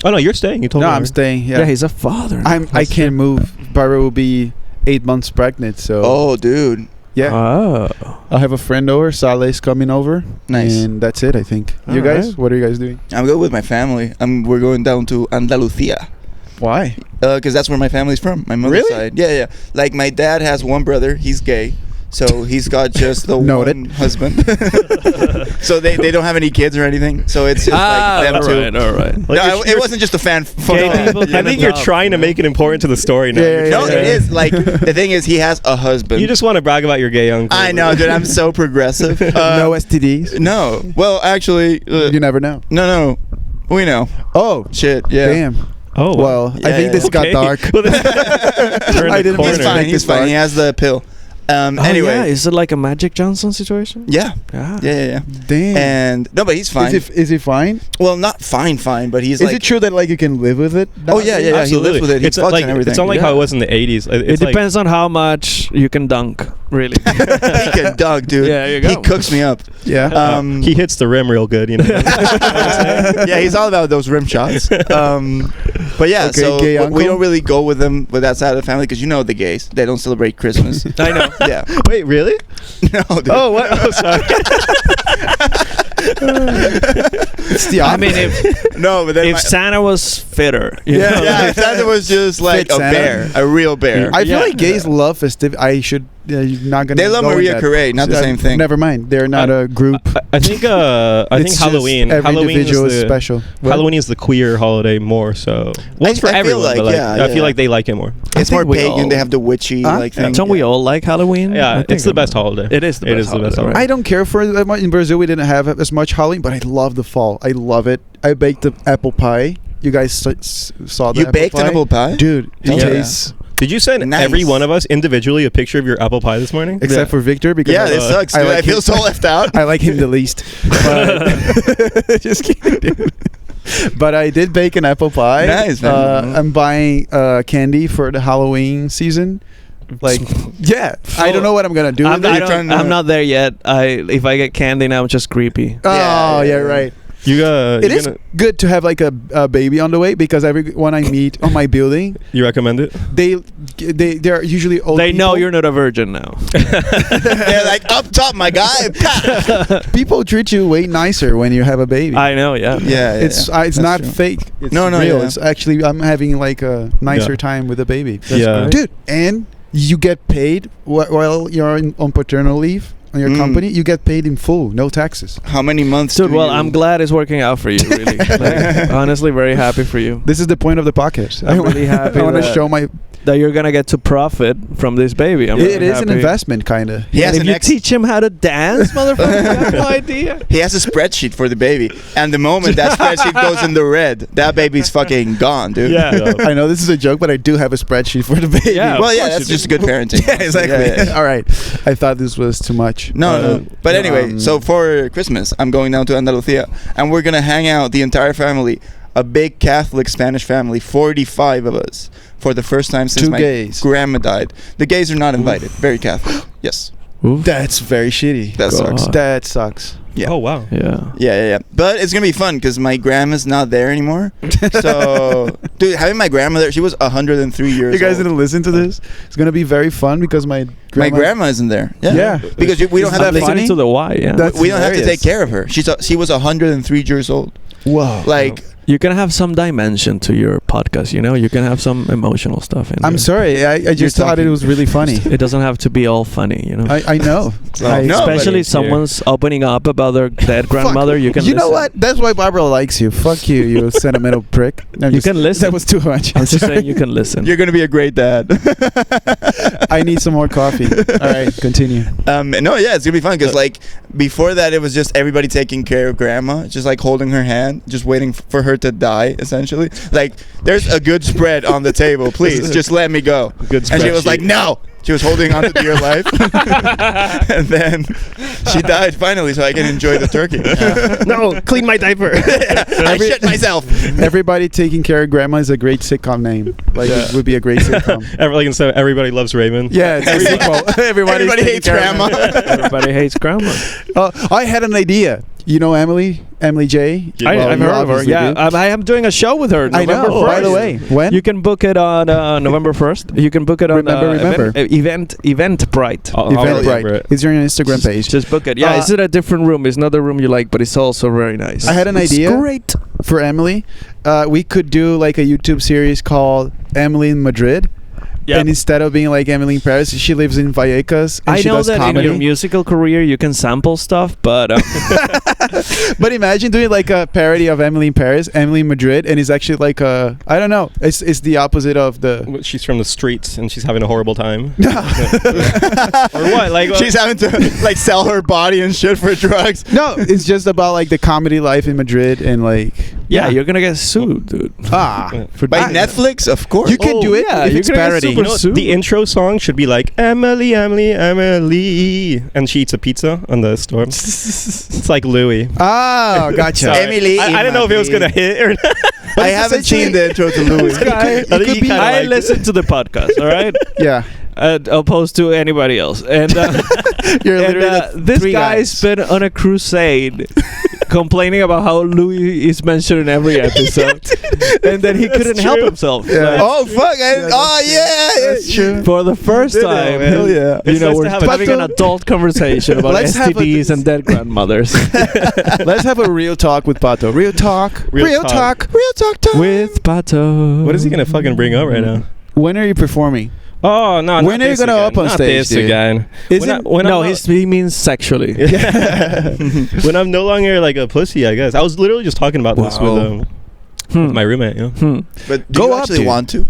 Oh no, you're staying. You told No, me. I'm staying. Yeah, Yeah, he's a father. I can't move. Barbara will be 8 months pregnant, so Oh, dude. Yeah. Oh. I have a friend over. Saleh's coming over. Nice. And that's it, I think. All You guys? right. What are you guys doing? I'm good with my family. We're going down to Andalusia. Why? Because that's where my family's from. My mother's Really? side. Yeah, yeah. Like my dad has one brother. He's gay. So he's got just the Noted. one husband. So they don't have any kids or anything. So it's just like them two. all right. Like No, it wasn't just a fan. Gay people I can think you're adopt. trying to make it important to the story now. Yeah, You're yeah, No, trying it to- is. Like, the thing is, he has a husband. You just want to brag about your gay uncle. I know, dude. I'm so progressive. No STDs? No. Well, actually, You never know. no. We know. Oh, Shit. Yeah. damn. Oh, wow. Well, I Yeah, think yeah. this got Okay. dark. Well, then- Turn I the didn't mean He's to corner. fine. make He's this fine. dark. He has the pill. Oh, Anyway. yeah. Is it like a Magic Johnson situation? Yeah. Yeah. Yeah. Damn. And no, but he's fine. Is it fine? Well, not fine, but he's Is like. it true that like you can live with it? Oh, yeah. He lives with it. He It's fucks like and everything. it's not like how it was in the 80s. It depends on how much you can dunk, really. He can dunk, dude. Yeah, you go. He cooks me up. Yeah. he hits the rim real good, you know. Yeah, he's all about those rim shots. But yeah, Okay, so gay we uncle? don't really go with them with that side of the family because you know the gays. They don't celebrate Christmas. I know. Yeah. Wait, really? No, dude. Oh, what? Oh, sorry. It's the I mean, opposite. No, but then if Santa was fitter, you know, yeah, if Santa was just like Fit a Santa. bear, a real bear. I feel Yeah. like gays love festive. I should. You're not gonna. They love go in Maria that. Carey, not the same thing. Never mind. They're not a group. I think It's just Halloween. Every Halloween individual is is the, special. What? Halloween is the queer holiday more so. Well, it's for I feel everyone, like, but like, yeah, I feel yeah. like they like it more. It's think more we pagan. all- They have the witchy Huh? like thing. Don't we all like Halloween? Yeah, I it's think the best holiday. It is the best holiday. holiday. I don't care for it that much. In Brazil, we didn't have as much Halloween, but I love the fall. I love it. I baked the apple pie. You guys saw the You baked an apple pie? Dude, it Yeah. tastes. Did you send Nice. every one of us individually a picture of your apple pie this morning? Except for Victor, because Yeah, this sucks, dude. I feel so left out. I like him the least. But just kidding, dude. But I did bake an apple pie. Nice, man. I'm buying candy for the Halloween season. Like, yeah, I don't know what I'm gonna do. I'm, with I it. don't, I'm not there yet. If I get candy now, I'm just creepy. Oh, yeah, Yeah. right. You It is good to have like a baby on the way because everyone I meet on my building, You recommend it? they're usually old. They know people. you're not a virgin now. They're like, up top, my guy. People treat you way nicer when you have a baby. I know, yeah. Yeah, It's yeah. it's That's not true. fake. It's No, real. yeah. It's actually I'm having like a nicer Yeah. time with a baby. Yeah. great. Dude, and you get paid while you're on paternal leave on your company. You get paid in full, no taxes. How many months? Dude, do well, you- I'm glad it's working out for you, really. Like, honestly, very happy for you. This is the point of the podcast. I'm really happy I want to that- show my. That you're going to get to profit from this baby. I'm It really is an happy. investment, kind of. He has If an you ex- teach him how to dance, motherfucker, you have no idea. He has a spreadsheet for the baby, and the moment that spreadsheet goes in the red, that baby's fucking gone, dude. Yeah. I know this is a joke, but I do have a spreadsheet for the baby. Yeah, Well, of yeah, course that's you just good parenting. Yeah, exactly. Yeah, yeah. All right. I thought this was too much. No. But anyway, so for Christmas, I'm going down to Andalusia, and we're gonna hang out, the entire family, a big Catholic Spanish family, 45 of us, for the first time since Two my gays. grandma died. The gays are not invited. Very Catholic. Yes. That's very shitty. That sucks. God. That sucks. Yeah. Oh, wow. Yeah. Yeah. But it's gonna be fun because my grandma's not there anymore. So, dude, having my grandma there, she was 103 years You guys old. didn't listen to this? It's gonna be very fun because my My grandma isn't there. Yeah. Yeah. Because we don't Isn't have that to. funny? Listening to the why, yeah. That's We don't have to hilarious. take care of her. She was 103 years old. Whoa. Like, You can have some dimension to your podcast, you know? You can have some emotional stuff in I'm there. sorry. I just thought it talking- was really funny. It doesn't have to be all funny, you know? I know. No, Especially but- someone's opening up about their dead grandmother. You can You know listen. what? That's why Barbara likes you. Fuck you, you sentimental prick. No, You can listen. That was too much. I'm just saying you can listen. you're gonna be a great dad. I need some more coffee. All right, continue. No, yeah, it's gonna be fun because like before that, it was just everybody taking care of grandma, just like holding her hand, just waiting for her to die. Essentially, like there's a good spread on the table. Please, just let me go. Good And she was spreadsheet. like, no. She was holding on to dear life, and then she died finally, so I can enjoy the turkey. No, clean my diaper. I shit myself. Everybody taking care of grandma is a great sitcom name. Like it would be a great sitcom. Everybody loves Raymond. Yeah, it's a sequel. Everybody's Everybody taking hates care of grandma. Everybody hates grandma. I had an idea. You know Emily J. Yeah. I've heard of her. obviously Yeah, do. I am doing a show with her. I know. November By the 1st. way, when You can book it on November 1st. You can book it on Remember. Eventbrite. Eventbrite. It's your Instagram page. Just book it. Yeah, it's in a different room. It's not the room you like, but it's also very nice. I had an It's idea. Great. For Emily, we could do like a YouTube series called Emily in Madrid. Yeah. And instead of being like Emily in Paris, she lives in Vallecas and I she know does that comedy. in your musical career you can sample stuff, but But imagine doing like a parody of Emily in Paris, Emily in Madrid, and it's actually like a, I don't know, it's the opposite of the. She's from the streets and she's having a horrible time. or what? Like She's having to like sell her body and shit for drugs. No, it's just about like the comedy life in Madrid and like. yeah, you're gonna get sued, dude. For By that. Netflix, of course. You can do it yeah, if you're it's gonna get parody. super sued. The intro song should be like Emily, Emily, Emily, and she eats a pizza on the store. It's like Louis. Oh, gotcha. Sorry. Emily I don't know if it was gonna hit or not. I haven't seen the intro to Louis. I think he kinda I liked it. listen to the podcast, all right, Yeah. opposed to anybody else. And You're and, literally the this three guy's guys. been on a crusade complaining about how Louis is mentioned in every episode, and then he couldn't help true. himself. Yeah. Like, Oh fuck! That's true. for the first time, Hell yeah. you It's know, nice we're to have a- having an adult conversation about Let's have a- STDs and dead grandmothers. Let's have a real talk with Pato. Real talk. Real talk. Real talk time. With Pato. What is he gonna fucking bring up right now? When are you performing? Oh no! When not are you this gonna again. up on Not stage, this dude? again? Is When it? I- when no, I'm he means sexually. when I'm no longer like a pussy, I guess. I was literally just talking about this Wow. with my roommate. Yeah. But do Go you up, actually dude. want to?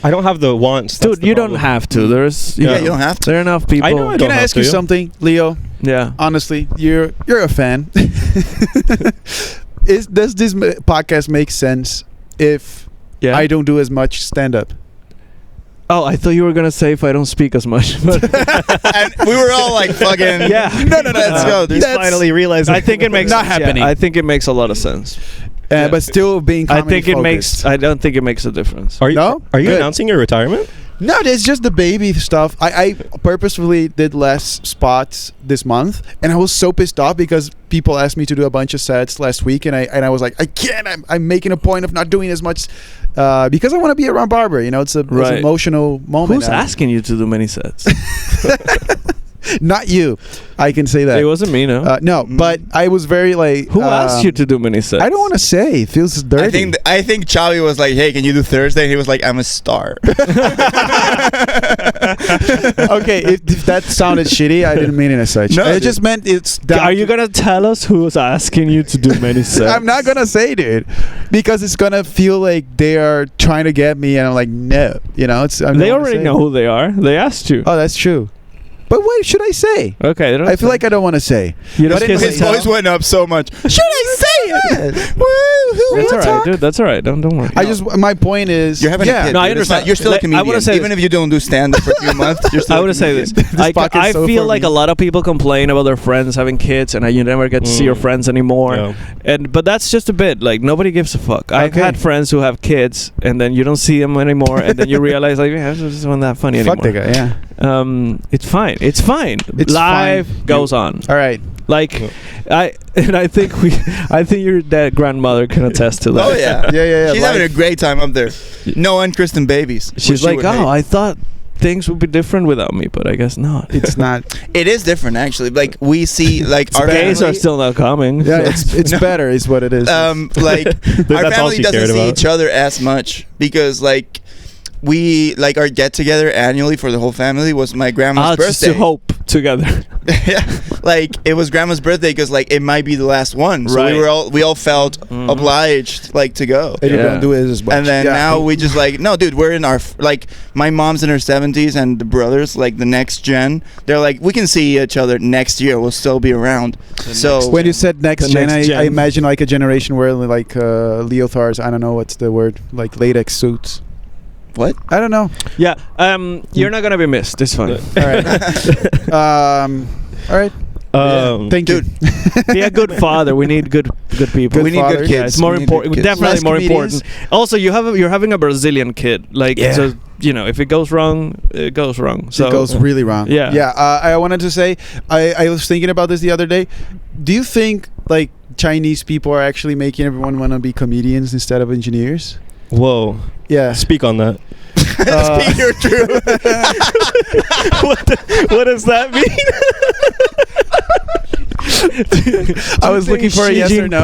I don't have the wants. that's Dude, the you don't problem. have to. There's Yeah, you don't have to. There are enough people. I know I Can don't I have ask you to. something, Leo? Yeah. Honestly, you're a fan. Does this podcast make sense if Yeah. I don't do as much stand up? Oh, I thought you were gonna say if I don't speak as much. But And we were all like fucking. Yeah. No, let's go. He's That's- finally realized. I think it makes Not sense, yeah. happening. I think it makes a lot of sense. Yeah. But still being I comedy think it focused. makes. I don't think it makes a difference. Are you? No? Are you Good. announcing your retirement? No, it's just the baby stuff. I purposefully did less spots this month, and I was so pissed off because people asked me to do a bunch of sets last week, and I was like, I can't. I'm making a point of not doing as much because I want to be around Barbara. You know, it's an Right. emotional moment. Who's asking you to do many sets? Not you. I can say that. It wasn't me, no. No, but I was very like. Who asked you to do many sets? I don't want to say. It feels dirty. I think Chavi was like, "Hey, can you do Thursday?" And he was like, "I'm a star." Okay, if that sounded shitty, I didn't mean it as such. No, it dude. just meant it's. Down Are you to- gonna tell us who's asking you to do many sets? I'm not gonna say, dude, because it's gonna feel like they are trying to get me, and I'm like, no, you know, it's. They already know who they are. They asked you. Oh, that's true. But what should I say? Okay. They don't I feel like I don't want to say. you don't but kiss His and tell. voice went up so much. Should I say it? Woo, who That's will all right, talk? dude. That's all right. Don't worry. I just. My point is. You're having yeah. a kid. No, I dude. It's understand. not- You're still a Like, I comedian. wanna say Even this. if you don't do stand up for a few months, you're still. I a want to say comedian. this. podcast I is so feel for like me. a lot of people complain about their friends having kids, and you never get to see your friends anymore. Yeah. But that's just a bit. Like nobody gives a fuck. I've Okay. had friends who have kids, and then you don't see them anymore, and then you realize like, yeah, this isn't that funny Fuck anymore. that guy. Yeah. It's fine. It's fine. It's Life fine. goes on. All right. Like, Yeah. I think your dad grandmother can attest to that. Oh yeah. Yeah. She's having a great time up there. No unchristen babies. which She's she like, would oh, hate. I thought things would be different without me, but I guess not. It's not. It is different actually. Like we see, like our Gays family, are still not coming. Yeah, it's better. Is what it is. like our That's all family she doesn't cared see about. each other as much because like we like our get together annually for the whole family was my grandma's Just birthday. to hope together. Yeah, like it was grandma's birthday because like it might be the last one, so Right. we all felt obliged like to go. And you Yeah. don't do it as much. And then Yeah. now we just like no, dude. We're in our like my mom's in her 70s and the brothers like the next gen. They're like we can see each other next year. We'll still be around. So When you said next The gen, next gen. I imagine like a generation where like leotards. I don't know what's the word. Like latex suits. what? I don't know. Yeah. You're not gonna be missed. It's fine. All right. All right. Thank you. Be a good father. We need good people. We need fathers. good Yeah, kids. it's more We need important. good kids. Definitely Less more comedians. important. Also, you're having a Brazilian kid. Like, Yeah. so, you know, if it goes wrong, it goes wrong. So it goes really wrong. Yeah. Yeah. I wanted to say, I was thinking about this the other day. Do you think like Chinese people are actually making everyone want to be comedians instead of engineers? Whoa. Yeah. Speak on that. Speak your truth. What does that mean? I was looking for a yes or no.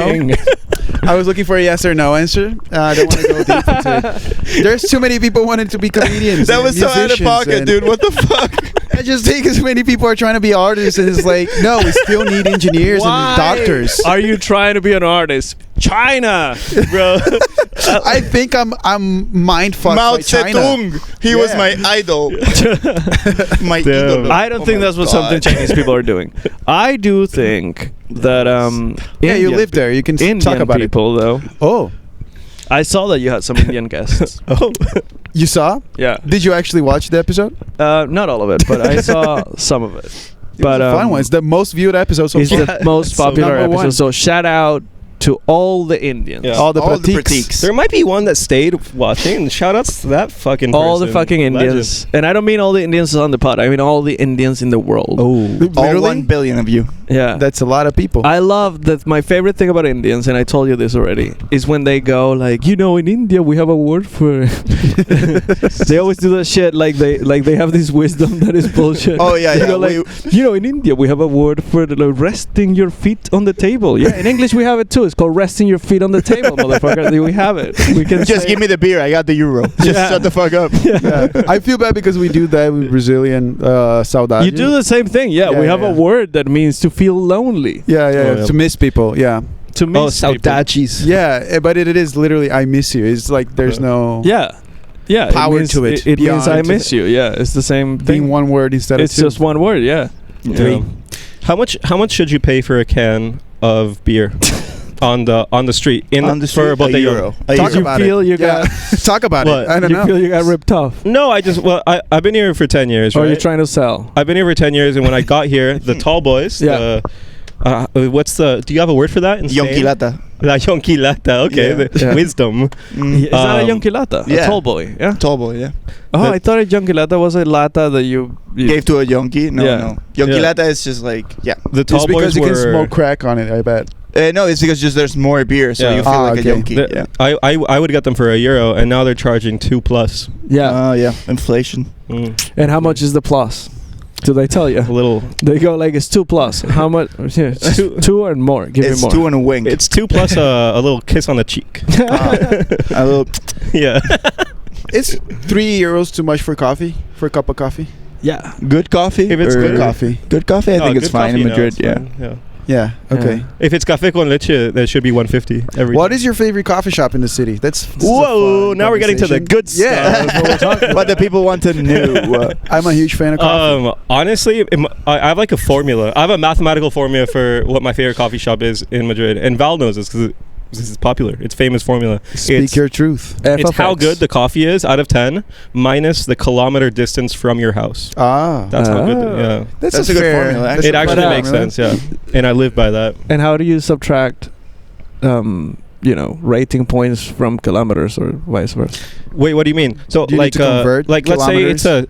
I was looking for a yes or no answer. I don't want to go deep into it. There's too many people wanting to be comedians. That and was so out of musicians pocket, and dude. What the fuck? I just think as many people are trying to be artists, and it's like, no, we still need engineers and doctors. Are you trying to be an artist? China, bro. I think I'm mind fucked Mao by China. Zedong. He was Yeah. my idol. My Damn. idol. I don't Oh think my that's what God. something Chinese people are doing. I do think that Yeah, you Indian live there. You can Indian talk about people though. Oh, I saw that you had some Indian guests. Oh. you saw? Yeah. Did you actually watch the episode? Not all of it, but I saw some of it. It was a fun one. It's the most viewed episode so It's far. the most so popular number episode. one. So shout out to all the Indians. Yeah. All the All the critiques. critiques. There might be one that stayed watching. Shout outs to that fucking All the person. fucking Indians. And I don't mean all the Indians on the pod. I mean all the Indians in the world. Oh. All Literally? 1 billion of you. Yeah. That's a lot of people. I love that. My favorite thing about Indians, and I told you this already, is when they go like, you know, in India we have a word for. They always do that shit like they have this wisdom that is bullshit. Oh, yeah, You yeah. go like, you know, in India we have a word for resting your feet on the table. Yeah, in English we have it too. It's called resting your feet on the table, motherfucker. We have it. We can Just say- give me the beer. I got the euro. Just Yeah. shut the fuck up. Yeah. I feel bad because we do that with Brazilian saudade. You do the same thing. Yeah, Yeah, we have yeah. a word that means to feel lonely. Yeah, yeah, Oh, yeah. to miss people. Yeah, To miss people. saudades. yeah, but it is literally I miss you. It's like there's no Yeah. Yeah. Power means, to it. It means Beyond I to miss the- you. Yeah, it's the same being thing. one word instead It's of two. just one word. Yeah. Yeah. How much should you pay for a can of beer on the street On the street, for a botellón? euro. A Talk euro. about feel it. you Yeah. Talk about What? it. I don't You know. feel you got ripped off, No, I've been here for 10 years, or right? you're trying to sell? I've been here for 10 years, and when I got here, the tall boys, Yeah. do you have a word for that in Spain? Yonquilata. La yonquilata, okay. Yeah. The Yeah. wisdom. Mm. Is that a Um, yonkilata? yeah. A tall boy. Yeah. Tall boy, yeah. Oh, But- I thought a yonkilata was a lata that you Gave to a yonki? No, Yeah. no. Yonquilata is just like, yeah. The tall It's because boys you were... can smoke crack on it. I bet. No, it's because just there's more beer, so Yeah. you feel Ah, like okay. a yonki. the- Yeah. I would get them for €1, and now they're charging 2+. Yeah. Oh, yeah. Inflation. And how much is the plus? Do they tell you? A little. They go like it's 2+. How much? Yeah, two or more. Give It's me more. 2 and a wink. It's 2+ a little kiss on the cheek. a little. Yeah. It's €3 too much for coffee, for a cup of coffee. Yeah. Good coffee? If it's or- Good coffee. Good coffee? I No, think it's good fine coffee, in no, Madrid, it's yeah. fine, yeah. Yeah. Okay. Yeah. If it's café con leche, that should be 150 every What time. is your favorite coffee shop in the city? This is a Whoa, fun now we're getting to the conversation. good stuff. Yeah, that's what we're talking What the people want to know. I'm a huge fan of coffee. Honestly, I have like a formula. I have a mathematical formula for what my favorite coffee shop is in Madrid, and Val knows this because this is popular. It's famous formula. Speak it's, your truth. it's how good the coffee is out of 10 minus the kilometer distance from your house. Ah, That's how good. Oh. Yeah, that's a good formula, that's it a actually good makes formula. sense. Yeah, and I live by that. And how do you subtract, rating points from kilometers or vice versa? Wait, what do you mean? So Do you need like, to convert like let's say it's a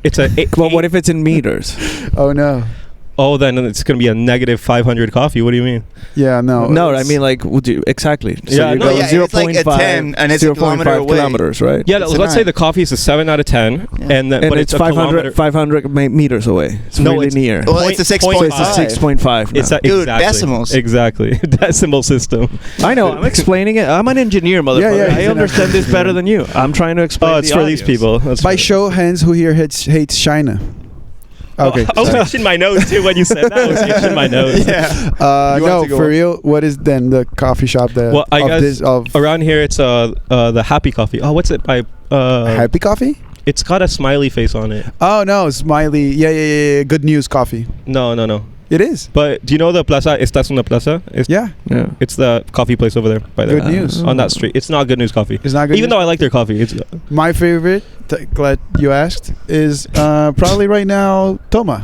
Well, what if it's in meters? Oh no. oh, then it's going to be a negative 500 coffee. What do you mean? Yeah, no. No, I it's- mean like would you exactly? So Yeah, you no, go yeah, it's like a 10 and it's a 0.5 kilometer away. kilometers, right? Yeah, It's a let's say 9. the coffee is a 7 out of 10, Yeah. and then And but it's a 500 meters away. It's No, really it's- near. Well, it's a Point- So it's a 6.5. It's now. a, Dude, exactly, decimals. Exactly, decimal system. I know. I'm explaining it. I'm an engineer, motherfucker. Yeah, he's I an understand this better than you. I'm trying to explain. Oh, it's the for these audience. people. That's By right. show of hands, who here hates China? Okay. I was itching my nose too when you said that. I was itching my nose. Yeah. You want No, to go for on? real. What is then the coffee shop that? Well, I of guess this, of around here it's the Happy Coffee. Oh, what's it by? Happy Coffee? It's got a smiley face on it. Oh no, Smiley. Yeah. Good News Coffee. No. It is. But do you know the Plaza? Estás una Plaza? Yeah. Yeah. It's the coffee place over there by there. Good News. On that street. It's not Good News Coffee. It's not good. Even news? though I like their coffee. It's My favorite, glad you asked, is probably right now Toma.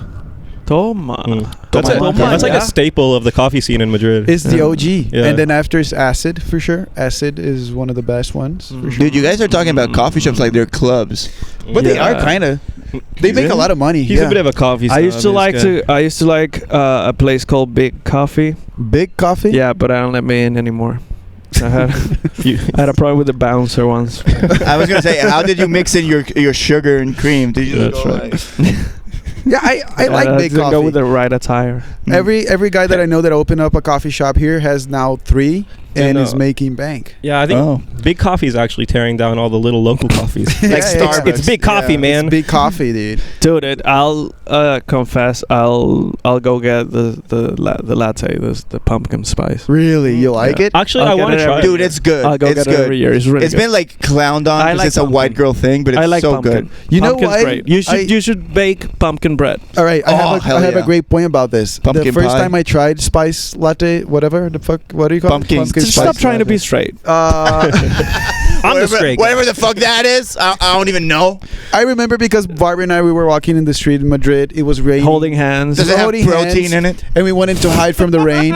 Toma. That's, Toma. that's like Yeah. a staple of the coffee scene in Madrid. It's the OG. Yeah. And then after is Acid, for sure. Acid is one of the best ones, for sure. Dude, you guys are talking about coffee shops like they're clubs. But they Yeah. are kind of. They make a lot of money. He's a bit of a coffee snob. I used to like a place called Big Coffee. Big Coffee? Yeah, but I don't let me in anymore. I had a problem with the bouncer once. I was gonna say, how did you mix in your sugar and cream? Did you That's go right. like- Yeah, I like Big to Coffee. go with the right attire. Every guy that I know that opened up a coffee shop here has now 3 and Yeah, is no. making bank. Yeah, I think Big Coffee is actually tearing down all the little local coffees. Like Starbucks. It's Big Coffee, Yeah, man. It's Big Coffee, dude. Dude, I'll confess, I'll go get the latte, the pumpkin spice. Really, you like it? Actually, I'll I get want it to try. Dude, it's good. I'll go it's get good. it every year. It's really It's good. been like clowned on I because like it's a white pumpkin. girl thing, but it's I like so pumpkin. good. You know Pumpkin's what? great. You should bake pumpkin bread. All right, I have hell a yeah. great point about this. Pumpkin the first pie. time I tried spice latte, whatever the fuck, what do you call Pumpkin. it? Just spice stop trying to be latte. straight. I'm the straight guy. Whatever the fuck that is, I don't even know. I remember because Barbara and I, we were walking in the street in Madrid. It was raining. Holding hands. Does it have Holding protein hands. in it? And we wanted to hide from the rain.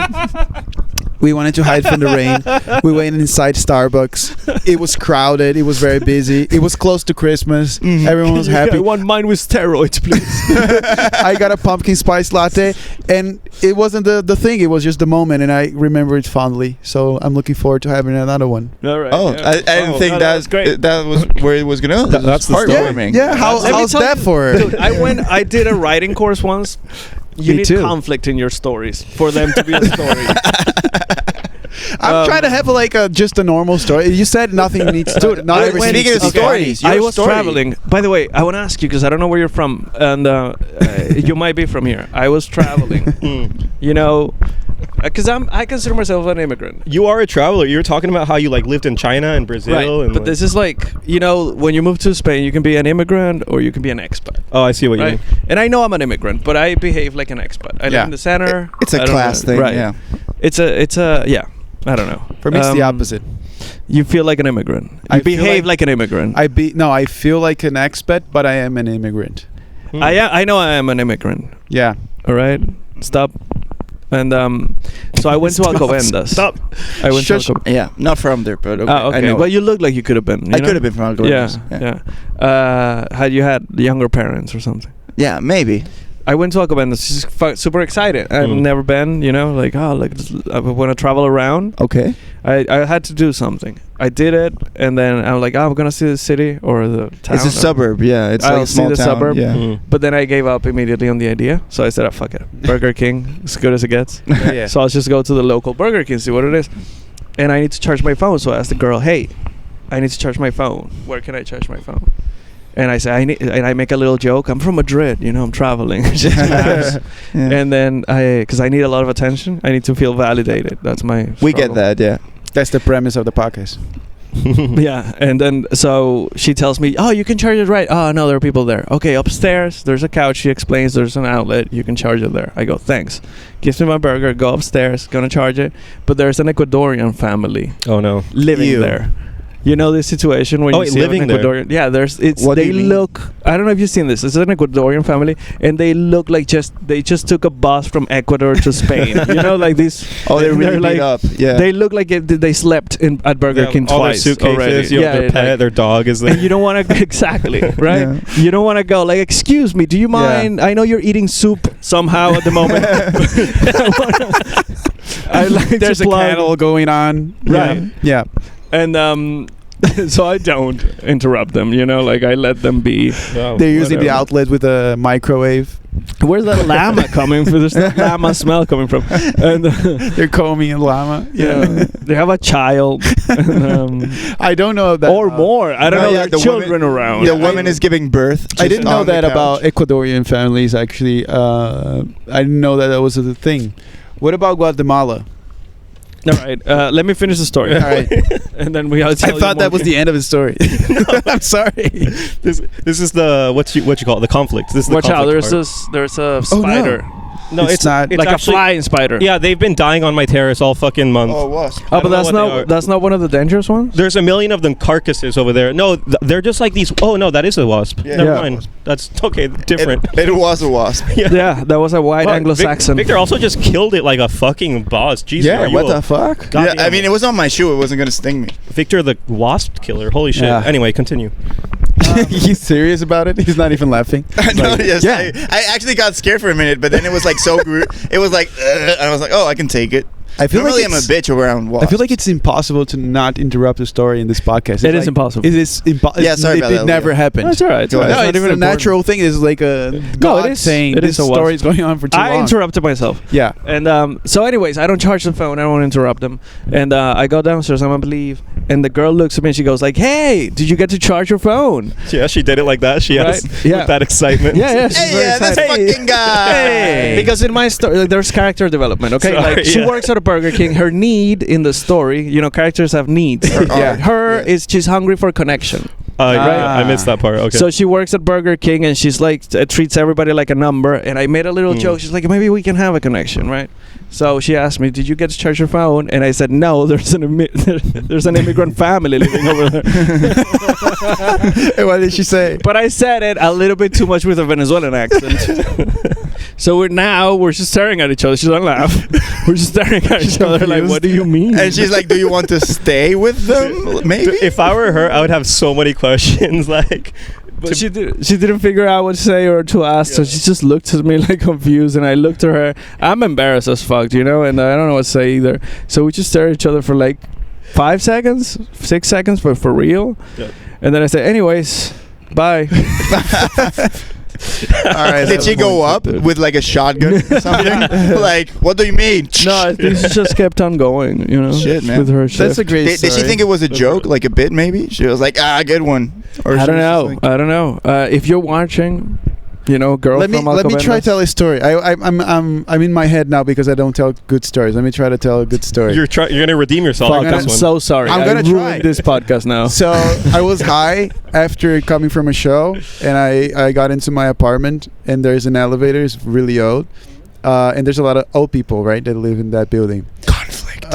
We wanted to hide from the rain. We went inside Starbucks. It was crowded. It was very busy. It was close to Christmas. Everyone was happy. I want mine with steroids, please. I got a pumpkin spice latte, and it wasn't the thing. It was just the moment, and I remember it fondly. So I'm looking forward to having another one. All right. Oh, yeah. I didn't think that was great. that was where it was gonna. That's the story. heartwarming. Yeah, Let me how's tell that you- for? Dude, I did a writing course once. You Me need too. conflict in your stories for them to be a story. I'm trying to have like just a normal story. You said nothing needs to. Not I everything went- needs Speaking to of be stories, I your was story. traveling. By the way, I want to ask you because I don't know where you're from, and you might be from here. I was traveling. You know, because I consider myself an immigrant. You are a traveler. You were talking about how you like lived in China and Brazil. Right, And but like- this is like, you know, when you move to Spain, you can be an immigrant or you can be an expat. Oh, I see what you Right, mean. and I know I'm an immigrant, but I behave like an expat. I live Yeah. in the center. It's a I don't class know- thing. right? Yeah. It's a yeah. I don't know. For me, it's the opposite. You feel like an immigrant. You I feel behave like- like an immigrant. I feel like an expat, but I am an immigrant. I know I am an immigrant. Yeah. All right, stop. And so I went to Alcobendas. Stop. I went to Shush. Alcobendas. Yeah, not from there, but okay. Ah, okay. I know. Well, you look like you could have been. You I know? could have been from Yeah, Alcobendas. yeah. Had you had younger parents or something? Yeah, maybe. I went to Alcobendas. Just super excited. I've never been. You know, like I want to travel around. Okay. I had to do something. I did it, and then I'm like, I'm gonna see the city or the town. It's a suburb. Yeah, it's like I'll a see small the town. suburb. Yeah. But then I gave up immediately on the idea. So I said, fuck it. Burger King, as good as it gets. Yeah. So I'll just go to the local Burger King, see what it is. And I need to charge my phone. So I asked the girl, hey, I need to charge my phone. Where can I charge my phone? And I say, and I make a little joke. I'm from Madrid, you know, I'm traveling. Just laughs. Yeah. And then because I need a lot of attention, I need to feel validated. That's my We get struggle. that. Yeah. That's the premise of the podcast. Yeah, and then so she tells me, oh, you can charge it right. Oh, no, there are people there. Okay, upstairs, there's a couch. She explains there's an outlet. You can charge it there. I go, thanks. Gives me my burger, go upstairs, gonna charge it. But there's an Ecuadorian family Oh no. living Ew. there. You know this situation when Oh, you wait, see living an there? Ecuadorian. Yeah, What do they you mean? look. I don't know if you've seen this. It's an Ecuadorian family, and they look like they just took a bus from Ecuador to Spain. You know, like these. Oh, they're really like beat up. Yeah. They look like they slept at Burger King all twice their suitcases, already. you know, their pet, like- their dog is there. and you don't want to exactly right. Yeah. You don't want to go like, excuse me, do you mind? I know you're eating soup somehow at the moment. I like There's to a plug, candle going on. Right. Yeah. and so I don't interrupt them. You know, like I let them be. Oh, They're using the whatever. outlet with a microwave. Where's that llama coming from? There's that llama smell coming from. And They're combing a llama. yeah, they have a child. And, I don't know that. or more. I don't No, know. yeah, There the are children around. The woman is giving birth. I didn't just know on the that couch. about Ecuadorian families, actually. I didn't know that was a thing. What about Guatemala? All right, let me finish the story. All right. And then we. I thought that was the end of the story. I'm sorry. This is the what you call it, the conflict. This is the Watch out! conflict part. There's a Oh, no. spider. No, it's not it's like actually, a flying spider. Yeah, they've been dying on my terrace all fucking month. Oh, wasp. Oh, but don't know that's not one of the dangerous ones. There's a million of them carcasses over there. No, they're just like these. Oh no, that is a wasp. Yeah. Never Yeah. mind. That's okay. Different. It was a wasp. Yeah, that was a white Fuck, Anglo-Saxon. Victor also just killed it like a fucking boss. Jesus, Yeah, are you what a the fuck? goddamn- Yeah, I mean, it was on my shoe. It wasn't gonna sting me. Victor the wasp killer. Holy shit. Yeah. Anyway, continue. He's serious about it. He's not even laughing. No, yes, yeah. I actually got scared for a minute, but then it was like so. It was like, and I was like, oh, I can take it. I feel Normally, like I'm a it's- bitch around wasps. I feel like it's impossible to not interrupt the story in this podcast. It is impossible. It is impossible. Yeah, sorry about It that, never Leo. happened. No, it's all right. It's Go all right. ahead. No, It's it's not a even natural thing. It's like a God it is. saying It this is a wasp. story is going on for too I long. interrupted myself. Yeah. And so, anyways, I don't charge the phone. I don't want to interrupt them. And I go downstairs. I'm gonna leave. And the girl looks at me and she goes like, "Hey, did you get to charge your phone?" Yeah, she did it like that. She Right? has Yeah. with that excitement. Yeah. She's Hey, very yeah, this excited. fucking guy. Hey. Because in my story, like, there's character development. Okay, Sorry, like she yeah. works at a Burger King. Her need in the story, you know, characters have needs. Yeah. Her Yeah. is she's hungry for connection. Right. Ah. I missed that part. Okay. So she works at Burger King and she's like treats everybody like a number. And I made a little joke. She's like, maybe we can have a connection, right? So she asked me, "Did you get to charge your phone?" And I said, "No, there's an immigrant family living over there." And what did she say? But I said it a little bit too much with a Venezuelan accent. So we're just staring at each other. She doesn't laugh. We're just staring at each other like, "What do you mean?" And she's like, "Do you want to stay with them? Maybe." if I were her, I would have so many questions. Like, But she didn't figure out what to say or to ask, so she just looked at me like confused, and I looked at her. I'm embarrassed as fuck, you know, and I don't know what to say either. So we just stared at each other for like 5 seconds, 6 seconds, but for real. Yeah. And then I said, "Anyways, bye." All right. Did she go up with like a shotgun or something? Like, what do you mean? No, I think she just kept on going, you know. Shit, man. With her That's a shift. great Did story. she think it was a joke, like a bit? Maybe she was like, good one. Or I she don't was know. just like- I don't know. If you're watching, you know, girl let me from try Alcobendas. tell a story. I'm in my head now because I don't tell good stories. Let me try to tell a good story. you're gonna redeem yourself Fuck, with I'm this one. so sorry. I'm I gonna ruined try. this podcast now. So I was high after coming from a show, and I got into my apartment, and there's an elevator. It's really old, and there's a lot of old people, right, that live in that building. Conflict.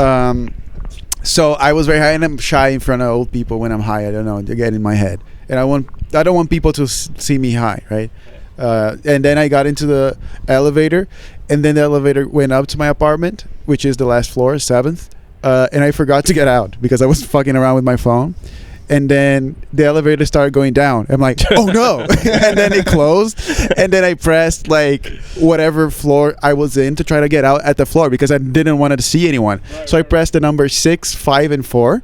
So I was very high, and I'm shy in front of old people when I'm high. I don't know, they get in my head, and I don't want people to see me high, right? And then I got into the elevator, and then the elevator went up to my apartment, which is the last floor, 7th, and I forgot to get out because I was fucking around with my phone. And then the elevator started going down. I'm like, oh no. And then it closed. And then I pressed like whatever floor I was in to try to get out at the floor because I didn't want to see anyone. So I pressed the number 6, 5, and 4.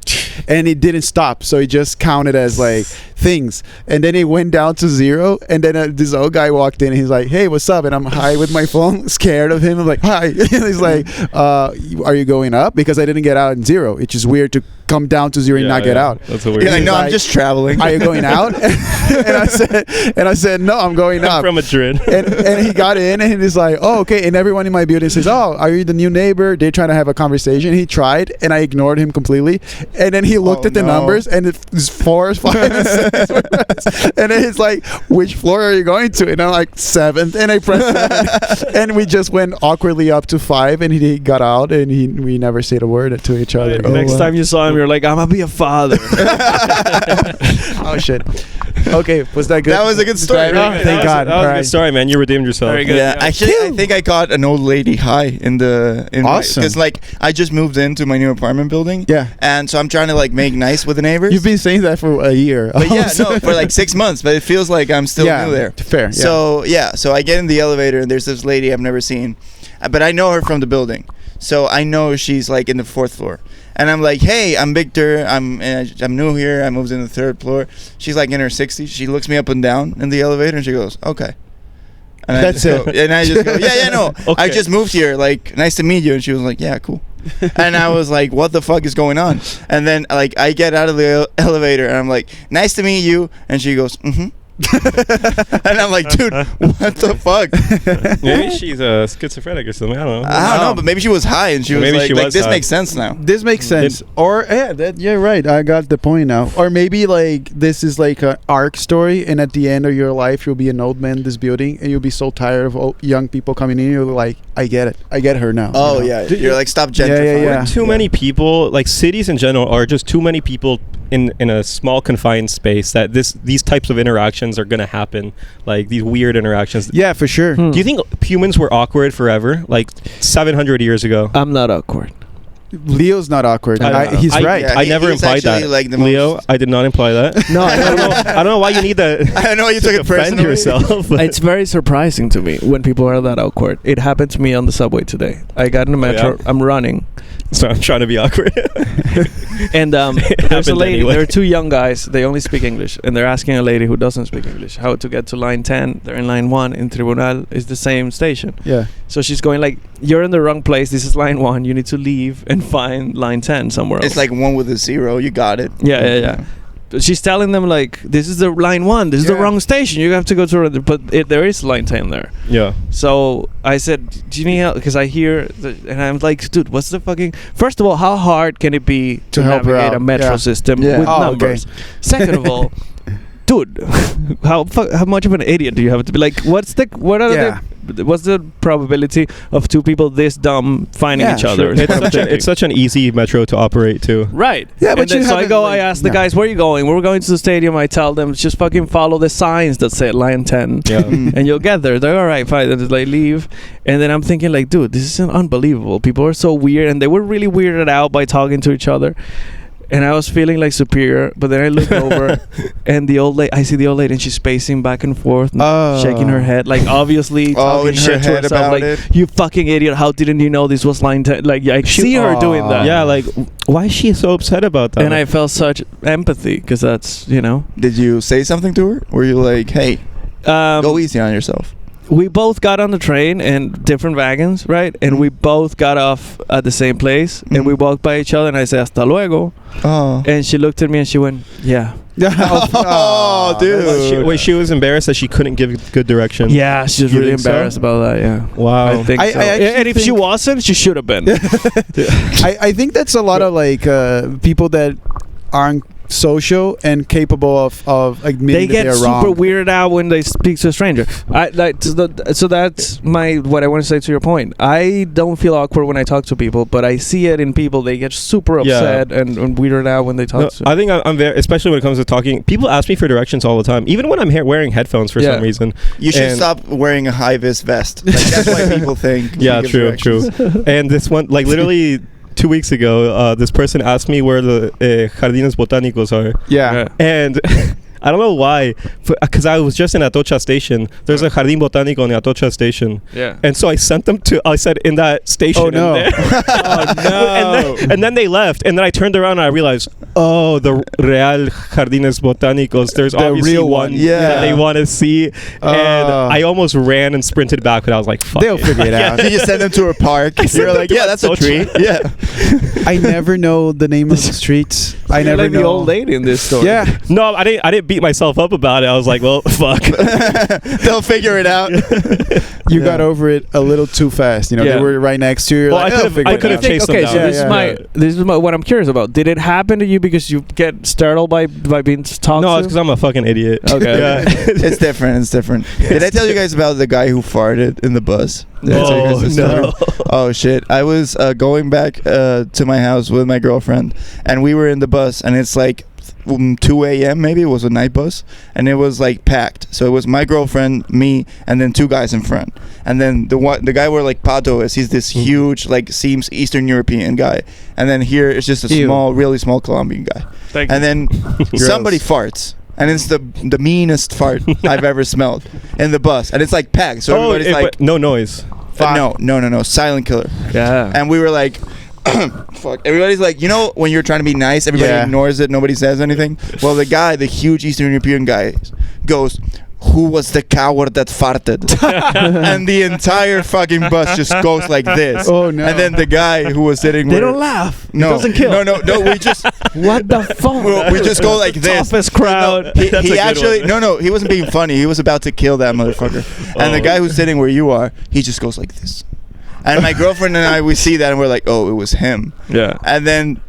And it didn't stop. So it just counted as like things. And then it went down to 0. And then this old guy walked in and he's like, "Hey, what's up?" And I'm high with my phone, scared of him. I'm like, "Hi." And he's like, "Are you going up?" Because I didn't get out in 0. It's just weird to come down to 0 and not get out. That's a weird. You're like, thing. no, I'm like, just traveling. "Are you going out?" and I said, "No, I'm going I'm up." from Madrid. And he got in and he's like, "Oh, okay." And everyone in my building says, "Oh, are you the new neighbor?" They're trying to have a conversation. He tried, and I ignored him completely. And then he looked at the no. numbers, and it's 4, 5, and 6. And then he's like, "Which floor are you going to?" And I'm like, 7th. And I pressed 7. And we just went awkwardly up to 5, and he got out, and we never said a word to each other. Next time you saw him, you're like, "I'm gonna be a father." Oh shit. Okay, was that good? That was a good story. Right? Very good. Thank God. That was a Alright. good story, man. You redeemed yourself. Very good. Yeah, actually, I think I caught an old lady high Awesome. because like I just moved into my new apartment building. Yeah. And so I'm trying to like make nice with the neighbors. You've been saying that for a year. But yeah, no, for like 6 months. But it feels like I'm still new there. Fair. So so I get in the elevator and there's this lady I've never seen, but I know her from the building. So I know she's like in the 4th floor. And I'm like, "Hey, I'm Victor. I'm new here. I moved in the 3rd floor." She's like in her 60s. She looks me up and down in the elevator and she goes, "Okay." And That's it. And I just go, "Yeah, no. Okay. I just moved here. Like, nice to meet you." And she was like, "Yeah, cool." And I was like, "What the fuck is going on?" And then like I get out of the elevator and I'm like, "Nice to meet you." And she goes, "Mm-hmm." And I'm like, dude, what the fuck? Maybe she's schizophrenic or something. I don't know. I don't know, but maybe she was high and she was Maybe like, she was this high. makes sense now. This makes sense. Or yeah, right. I got the point now. Or maybe like this is like an arc story, and at the end of your life, you'll be an old man in this building, and you'll be so tired of young people coming in. You're like, I get it. I get her now. Oh, you know? yeah. You're like, stop gentrifying. Yeah. Too many people, like cities in general, are just too many people in a small confined space that these types of interactions are gonna happen, like these weird interactions. Yeah, for sure. Do you think humans were awkward forever, like 700 years ago? I'm not awkward. Leo's not awkward. He's right. Yeah, I never he's implied that. actually, like, the Leo, most- I did not imply that. No, I don't know why you need that. I know you took it defend personally. yourself. but- It's very surprising to me when people are that awkward. It happened to me on the subway today. I got in the metro. yeah? I'm running. So I'm trying to be awkward. And there's a happened lady. anyway. There are two young guys. They only speak English, and they're asking a lady who doesn't speak English how to get to line 10. They're in line 1. In Tribunal is the same station. Yeah. So she's going like, "You're in the wrong place. This is line 1. You need to leave and find line 10 somewhere else." It's like 1 with a 0. You got it. Yeah. She's telling them like, "This is the line 1. This is the Yeah. wrong station. You have to go to." But there is line 10 there. Yeah. So I said, "Do you need help?" Because I hear, and I'm like, "Dude, what's the fucking?" First of all, how hard can it be to help her navigate out? a metro Yeah. system Yeah. with Oh, numbers? Second of all, dude, how much of an idiot do you have to be? Like, what's the probability of two people this dumb finding Yeah, each other? sure. It's such an easy metro to operate too. Right. Yeah, but And then, you so I haven't, go, like- I ask the no. guys, "Where are you going?" "We're going to the stadium." I tell them, "Just fucking follow the signs that say line 10. Yeah. And you'll get there." They're all right, fine. And they leave. And then I'm thinking like, dude, this is unbelievable. People are so weird. And they were really weirded out by talking to each other. And I was feeling like superior. But then I look over and I see the old lady and she's pacing back and forth, shaking her head, like obviously talking in her shit to head herself, about like, it. "You fucking idiot. How didn't you know this was line 10? Like, I see her doing that. Yeah, like why is she so upset about that? And I felt such empathy because that's, Did you say something to her? Were you like, hey, go easy on yourself? we both got on the train in different wagons, right? And we both got off at the same place, and we walked by each other, and I said, "Hasta luego." Oh. And she looked at me and she went, "Yeah." Oh, dude. She was embarrassed that she couldn't give good direction. Yeah, she was You really think so? embarrassed about that, yeah. Wow. I think I so. actually And if she think- wasn't, she should have been. I think that's a lot of like people that aren't social and capable of admitting They that get they're super wrong. weirded out when they speak to a stranger. So that's what I want to say to your point. I don't feel awkward when I talk to people, but I see it in people. They get super Yeah. upset and weirded out when they talk No, to. I think I'm very, especially when it comes to talking. People ask me for directions all the time, even when I'm wearing headphones for Yeah. some reason. You should And- stop wearing a high-vis vest. Like, that's why people think. Yeah, you give true. directions. And this one, like literally 2 weeks ago, this person asked me where the jardines botánicos are, Yeah. and I don't know why, because I was just in Atocha station. There's a jardín botánico in the Atocha station, Yeah. and so I sent them to. I said in that station. Oh, no. in there. Oh no. and then they left, and then I turned around and I realized, oh, the Real Jardines Botánicos. There's The obviously real one one. Yeah. that they want to see, and I almost ran and sprinted back, but I was like, fuck They'll it. figure it out. You just send them to a park. sent You're them like, to yeah, that's a Atocha. tree. Yeah. I never know the name of the streets. I You're never like know. the old lady in this story. Yeah. No, I didn't beat myself up about it. I was like, well, fuck. They'll figure it out. You Yeah. got over it a little too fast. You know, Yeah. they were right next to you. You're Well, like, I "Oh, could've- figure I it could've out." chased them Okay, down. so Yeah, this yeah. is what I'm curious about. Did it happen to you because you get startled by being talked No, to? it's because I'm a fucking idiot. Okay. Yeah. It's different. It's different. Did I tell you guys about the guy who farted in the bus? Did I tell you guys this no. story? Oh shit! I was going back to my house with my girlfriend, and we were in the bus, and it's like 2 a.m. maybe. It was a night bus, and it was like packed. So it was my girlfriend, me, and then 2 guys in front. And then the guy where like Pato is, he's this huge, like, seems Eastern European guy, and then here it's just a Ew. small, really small Colombian guy. Thank And then Gross. somebody farts. And it's the meanest fart I've ever smelled in the bus, and it's like packed. So everybody's like, but no noise. no, silent killer. Yeah. And we were like, fuck. Everybody's like, you know, when you're trying to be nice, everybody Yeah. ignores it. Nobody says anything. Well, the guy, the huge Eastern European guy, goes, who was the coward that farted? And the entire fucking bus just goes like this. Oh no! And then the guy who was sitting They where- don't laugh. No, It doesn't kill. No, we just What the fuck? we just go like this. Toughest crowd. He That's a good actually one. he wasn't being funny. He was about to kill that motherfucker. And the guy who's sitting where you are, he just goes like this. And my girlfriend and I, we see that and we're like, oh, it was him. Yeah. And then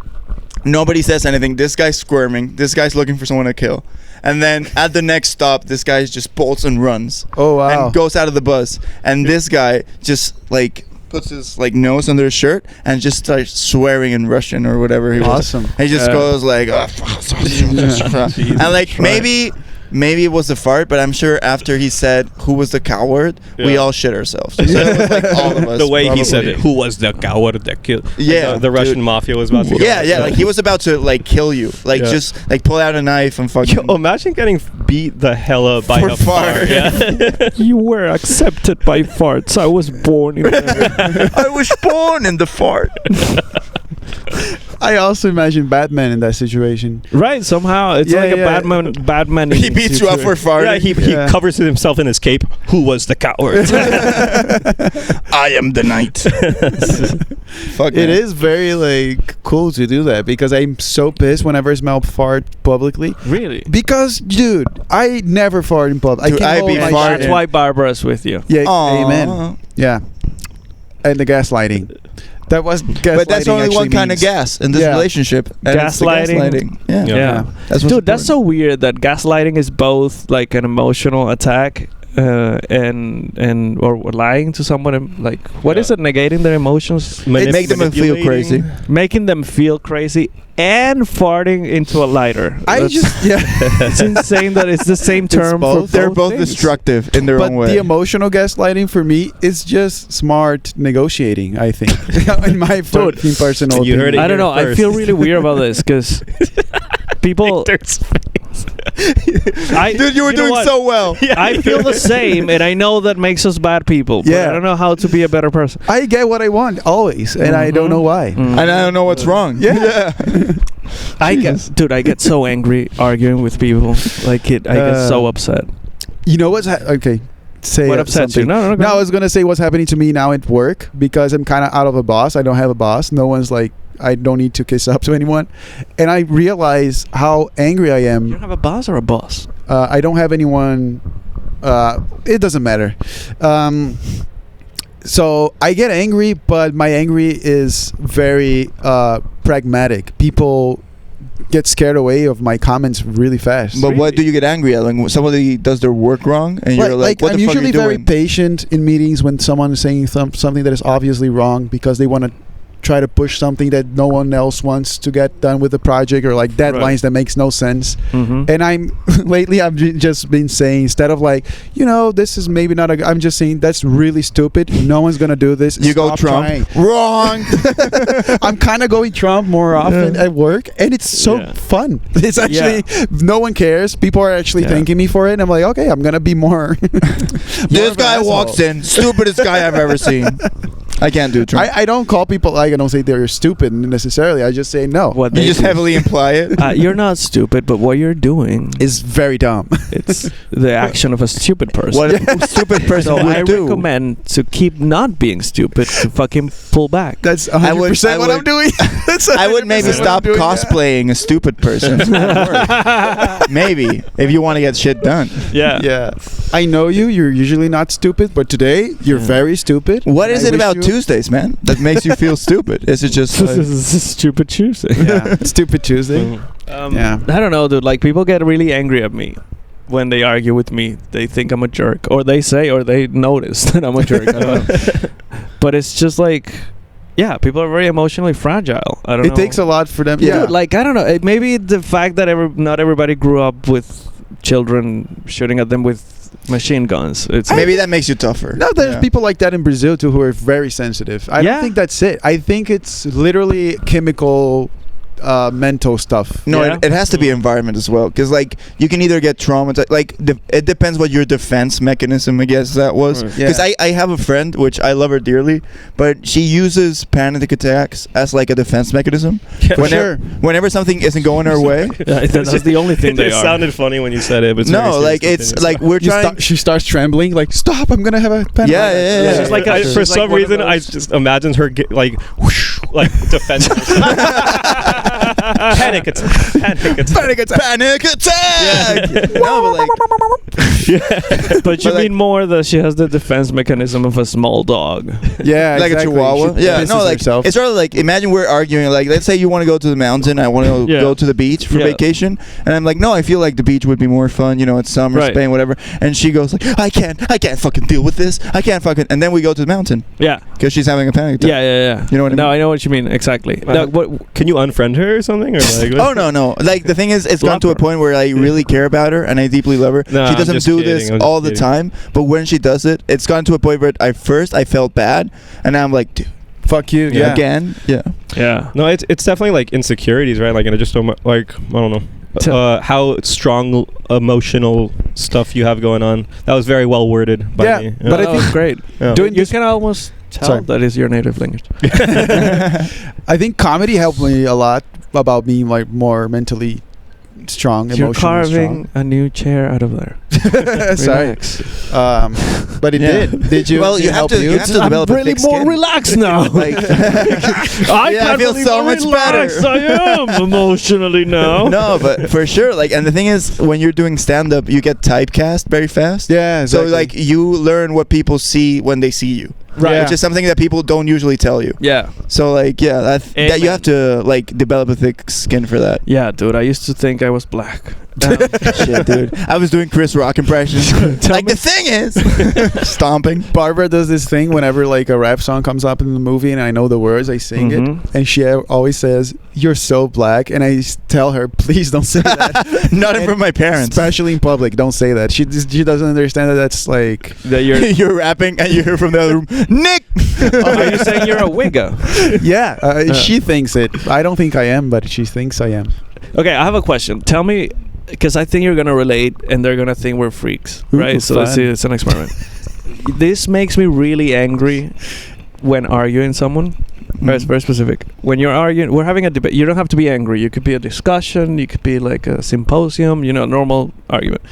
nobody says anything. This guy's squirming. This guy's looking for someone to kill. And then at the next stop, this guy just bolts and runs. Oh wow! And goes out of the bus. And this guy just like puts his like nose under his shirt and just starts swearing in Russian or whatever he was. Awesome. He just goes like, and like maybe it was a fart, but I'm sure after he said who was the coward, we all shit ourselves. So it was like all of us. The way probably. he said it, who was the coward that killed? Yeah, the Russian dude. mafia was about to. Yeah, like he was about to like kill you, like Yeah. just like pull out a knife and fucking. Yo, imagine getting beat the hell up by For a fart. fart. Yeah. You were accepted by farts. I was born in I was born in the fart. I also imagine Batman in that situation. Right, somehow it's Yeah, like yeah. a Batman. He beats you up for farting. Yeah, he Yeah. covers himself in his cape. Who was the coward? I am the knight. Fuck. It is very like cool to do that because I'm so pissed whenever I smell fart publicly. Really? Because, dude, I never fart in public. Dude, I I can't be hold my farting. shit. That's why Barbara's with you. Yeah, Aw. amen. Yeah, and the gaslighting. That was gaslighting. But that's only one actually kind of means. gas in this Yeah. relationship. And it's the Gaslighting. gaslighting. Yeah. Yeah. Yeah. That's what's Dude, that's important. so weird that gaslighting is both like an emotional attack and or lying to someone and, like what is it, negating their emotions, Make them feel crazy. making them feel crazy, and farting into a lighter. I That's- just yeah. it's insane that it's the same term for both. They're both things. destructive in their But own way. the emotional gaslighting for me is just smart negotiating. I think, in my fucking personal You opinion. heard it I don't here know. I first. feel really weird about this because people. Dude, you were know doing what? so well. I feel the same, and I know that makes us bad people. But Yeah. I don't know how to be a better person. I get what I want always, and I don't know why. And I don't know what's wrong. Yeah. I get, I get so angry arguing with people. Like I get so upset. You know what's okay? Say What upsets you? something. No, go I on. was gonna say what's happening to me now at work because I'm kind of out of a boss. I don't have a boss. No one's like. I don't need to kiss up to anyone, and I realize how angry I You am. don't have a boss or a boss? I don't have anyone. It doesn't matter. So I get angry, but my angry is very pragmatic. People get scared away of my comments really fast. But what do you get angry at? Like when somebody does their work wrong, and you're like, "What I'm the fuck are usually you very doing?" patient in meetings when someone is saying something that is obviously wrong because they want to try to push something that no one else wants to get done with the project, or like deadlines that makes no sense. Mm-hmm. And I'm lately I've just been saying, instead of like, this is maybe not I'm just saying that's really stupid. No one's gonna do this. You go Stop Trump. trying. Wrong. I'm kind of going Trump more often at work, and it's so Yeah. fun. It's actually no one cares. People are actually thanking me for it, and I'm like, okay, I'm gonna be more. This guy walks in, stupidest guy I've ever seen. I can't do Trump. I don't call people like I don't say they're stupid necessarily. I just say no. What You they just do. heavily imply it. You're not stupid, but what you're doing Is very dumb. it's the action of a stupid person. What a stupid person So would I do. recommend to keep not being stupid, to fucking pull back. That's I 100% would- what I'm doing. That's I would maybe 100% what I'm stop doing. cosplaying a stupid person. Maybe if you want to get shit done. Yeah. Yeah, I know you. You're usually not stupid, but today you're very stupid. What is I it wish about you- Tuesdays, man, that makes you feel stupid? Is it just This like, is stupid Tuesday. Yeah, stupid Tuesday. Yeah. I don't know, dude. Like people get really angry at me when they argue with me. They think I'm a jerk, or they say, or they notice that I'm a jerk. I don't know. But it's just like, yeah, people are very emotionally fragile. I don't know. It takes a lot for them. Yeah. Yeah, Dude, like I don't know. Maybe the fact that not everybody grew up with children shooting at them with machine guns. It's maybe that makes you tougher? no, there's Yeah. people like that in Brazil too who are very sensitive. I Yeah. don't think that's it. I think it's literally chemical mental stuff. No, Yeah. it has to be environment as well, because like you can either get traumatized. Like it depends what your defense mechanism, I guess that was. Because I have a friend, which I love her dearly, but she uses panic attacks as like a defense mechanism. Whenever something isn't going her way. Yeah, that's the only thing they It are. sounded funny when you said it, but No, like it's like we're trying. She starts trembling, like, stop! I'm gonna have a panic. Yeah. She's like for some reason, I just imagined her like whoosh, like defense. Panic attack. Panic attack. Yeah. No, but like. But you But, like- mean more that she has the defense mechanism of a small dog. Yeah, Like exactly. a chihuahua. She Yeah, pisses no, like herself. it's sort of like imagine we're arguing. Like, let's say you want to go to the mountain, I want to Yeah. go to the beach for Yeah. vacation, and I'm like, no, I feel like the beach would be more fun. You know, it's summer, Right. Spain, whatever. And she goes like, I can't fucking deal with this. I can't fucking. And then we go to the mountain Yeah. because she's having a panic attack. Yeah. You know what I No, mean? I know what you mean exactly. No, what, Can you unfriend her or something? Or like, Oh no! Like the thing is, it's gone to a Block her. point where I really care about her and I deeply love her. No, She I'm doesn't just do kidding, this I'm just all the kidding. time, but when she does it, it's gone to a point where I felt bad, and now I'm like, dude, fuck you. Yeah. again, yeah. yeah. No, it's definitely like insecurities, right? Like, and I just don't like, I don't know. How strong emotional stuff you have going on. That was very well worded by Yeah, me. but I Oh, think great. Yeah. doing You this, can almost tell Sorry. that is your native language. I think comedy helped me a lot about being like more mentally strong, You're emotionally carving a new chair out of there. strong. Sorry, Relax. but it Yeah. did. Did you? Well, did you it have help to- you have to I'm develop a really thick more skin. relaxed now. Like, I Yeah, I can't feel believe so how much relaxed better. I am emotionally now. no, but for sure. Like, and the thing is, when you're doing stand up, you get typecast very fast. Yeah. Exactly. So like, you learn what people see when they see you. Right. Which is something that people don't usually tell you. Yeah. So like, yeah, that you Amen. have to like develop a thick skin for that. Yeah, dude. I used to think I was black. Shit, dude. I was doing Chris Rock impressions. Like, the thing is, stomping. Barbara does this thing whenever like a rap song comes up in the movie and I know the words, I sing Mhm. it, and she always says, "You're so black," and I tell her, "Please don't say that." Not in And front of my parents. especially in public. Don't say that. She doesn't understand that that's like. That you're. You're rapping and you hear from the other room, Nick. Are you saying you're a wigger? Yeah, she thinks it. I don't think I am, but she thinks I am. Okay, I have a question. Tell me, because I think you're gonna relate, and they're gonna think we're freaks, Ooh, right? So let's fun. see. It's an experiment. This makes me really angry when arguing someone. It's very specific. When you're arguing, we're having a debate. You don't have to be angry. You could be a discussion. You could be like a symposium. You know, normal argument.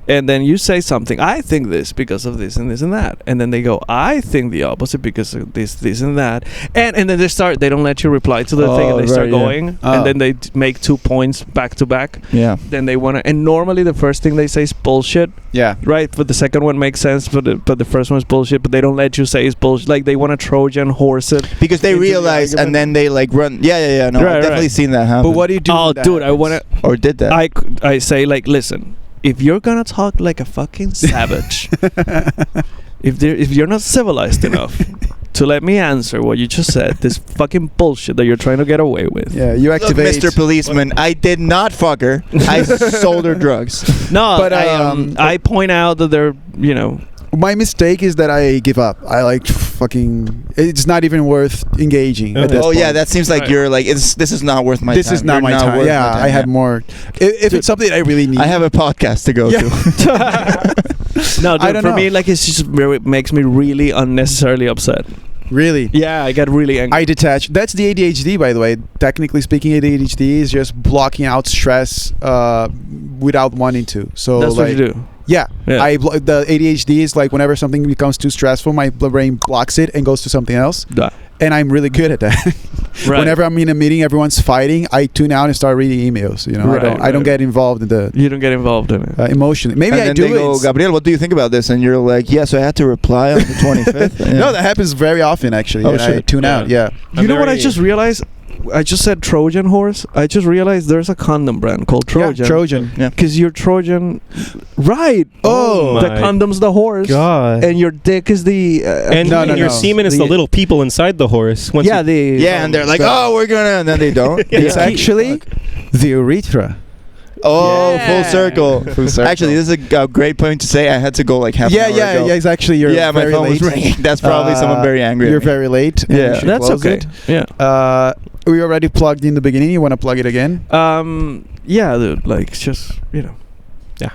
And then you say something. I think this because of this and this and that. And then they go, I think the opposite because of this and that. And then they start. They don't let you reply to the thing, and they start right, yeah. going. Oh. And then they make 2 points back to back. Yeah. Then they want to. And normally the first thing they say is bullshit, Yeah. right? But the second one makes sense. But the first one is bullshit. But they don't let you say it's bullshit. Like they want to Trojan horse it. Because they Into the realize, argument. and then they like run. Yeah. No, Right, I've definitely right. seen that happen. But what do you do? Oh, when that dude, I happens? want to. Or did that? I say like, listen, if you're gonna talk like a fucking savage, if you're not civilized enough to let me answer what you just said, this fucking bullshit that you're trying to get away with. Yeah, you Look, activate. Mr. Policeman, I did not fuck her. I sold her drugs. No, But, I point out that they're, you know, My mistake is that I give up. I like fucking. It's not even worth engaging. At this Oh yeah, point. that seems like Right. you're like this is not worth my This time. is not You're my time. worth Yeah, my time. I have more. If it's something I really need, I have a podcast to go Yeah. to. no, I dude, don't for know. me, like it's just very, it makes me really unnecessarily upset. really. Yeah, I get really angry. I detach. That's the ADHD, by the way. Technically speaking, ADHD is just blocking out stress without wanting to. So That's like, what you do. Yeah, Yeah. the ADHD is like whenever something becomes too stressful, my brain blocks it and goes to something else. Duh. And I'm really good at that. Right. Whenever I'm in a meeting, everyone's fighting. I tune out and start reading emails. You know, Right, I don't right. get involved in the You don't get involved in it. emotion. Maybe And I then do they go, it. Gabriel, what do you think about this? And you're like, yeah, so I had to reply on the 25th. Yeah. No, that happens very often actually. Oh, and I shit. tune out. Yeah. You know what I just realized? I just said Trojan horse. I just realized there's a condom brand called Trojan. Yeah, Trojan. Yeah. Because you're Trojan, right? Oh, the my condom's the horse, God. and your dick is the And No, no, your no. semen is the little people inside the horse. Once yeah, you- the Yeah, and they're like, So- oh, we're gonna, and then they don't. It's Yeah. actually the urethra. Oh, Yeah. full circle. Full circle. Actually, this is a great point to say. I had to go like half an hour ago. It's actually you're Yeah, my very phone late. was ringing. That's probably someone very angry. You're at me. very late. and Yeah. we should That's close okay. it. Yeah. We already plugged in the beginning. You want to plug it again? Yeah, dude. Like, it's just,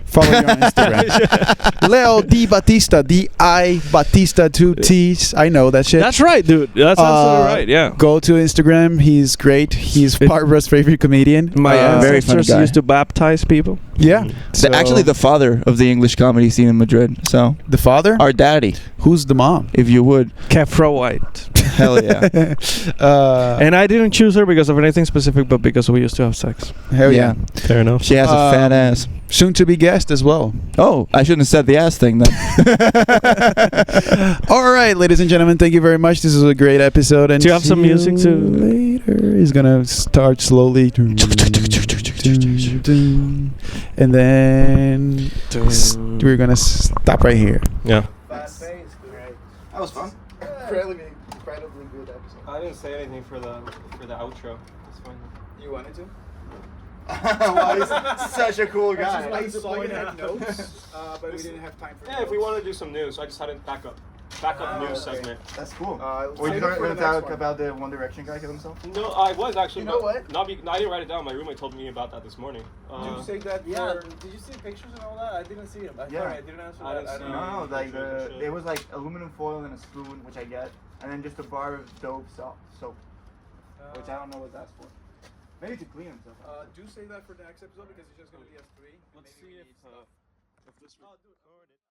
Follow you on Instagram. Leo D Battista, D-I Battista, 2 T's. I know that shit. That's right, dude. That's absolutely right. Yeah. Go to Instagram. He's great. He's Barbara's favorite comedian. My very funny ancestors guy. used to baptize people. Yeah. Actually, the father of the English comedy scene in Madrid. So the father? our daddy, Who's the mom? if you would. Kefra White. Hell yeah. And I didn't choose her because of anything specific, but because we used to have sex. Hell yeah. Fair enough. She has a fat ass. Soon to be guest as well. Oh, I shouldn't have said the ass thing then. All right, ladies and gentlemen, thank you very much. This is a great episode. And Do you have some see music you too? Later. He's gonna start slowly. And then we're gonna stop right here. Yeah. That was fun. Incredibly good episode. I didn't say anything for the outro. That's fine. You wanted to? Wow, he's such a cool guy. I saw you had notes, but we didn't have time for Yeah, if we want to do some news, I just had a backup news segment. That's cool. Were you going to talk about the One Direction guy kill himself? No, I was actually. You know what? I didn't write it down. My roommate told me about that this morning. Did you say that? Yeah, did you see pictures and all that? I didn't see them. Yeah. I didn't answer I that. didn't I see don't them. know. No, like there was like aluminum foil and a spoon, which I get, and then just a bar of soap, which I don't know what that's for. Maybe to clean himself. Do say that for the next episode because it's just gonna be us three. Let's see if this.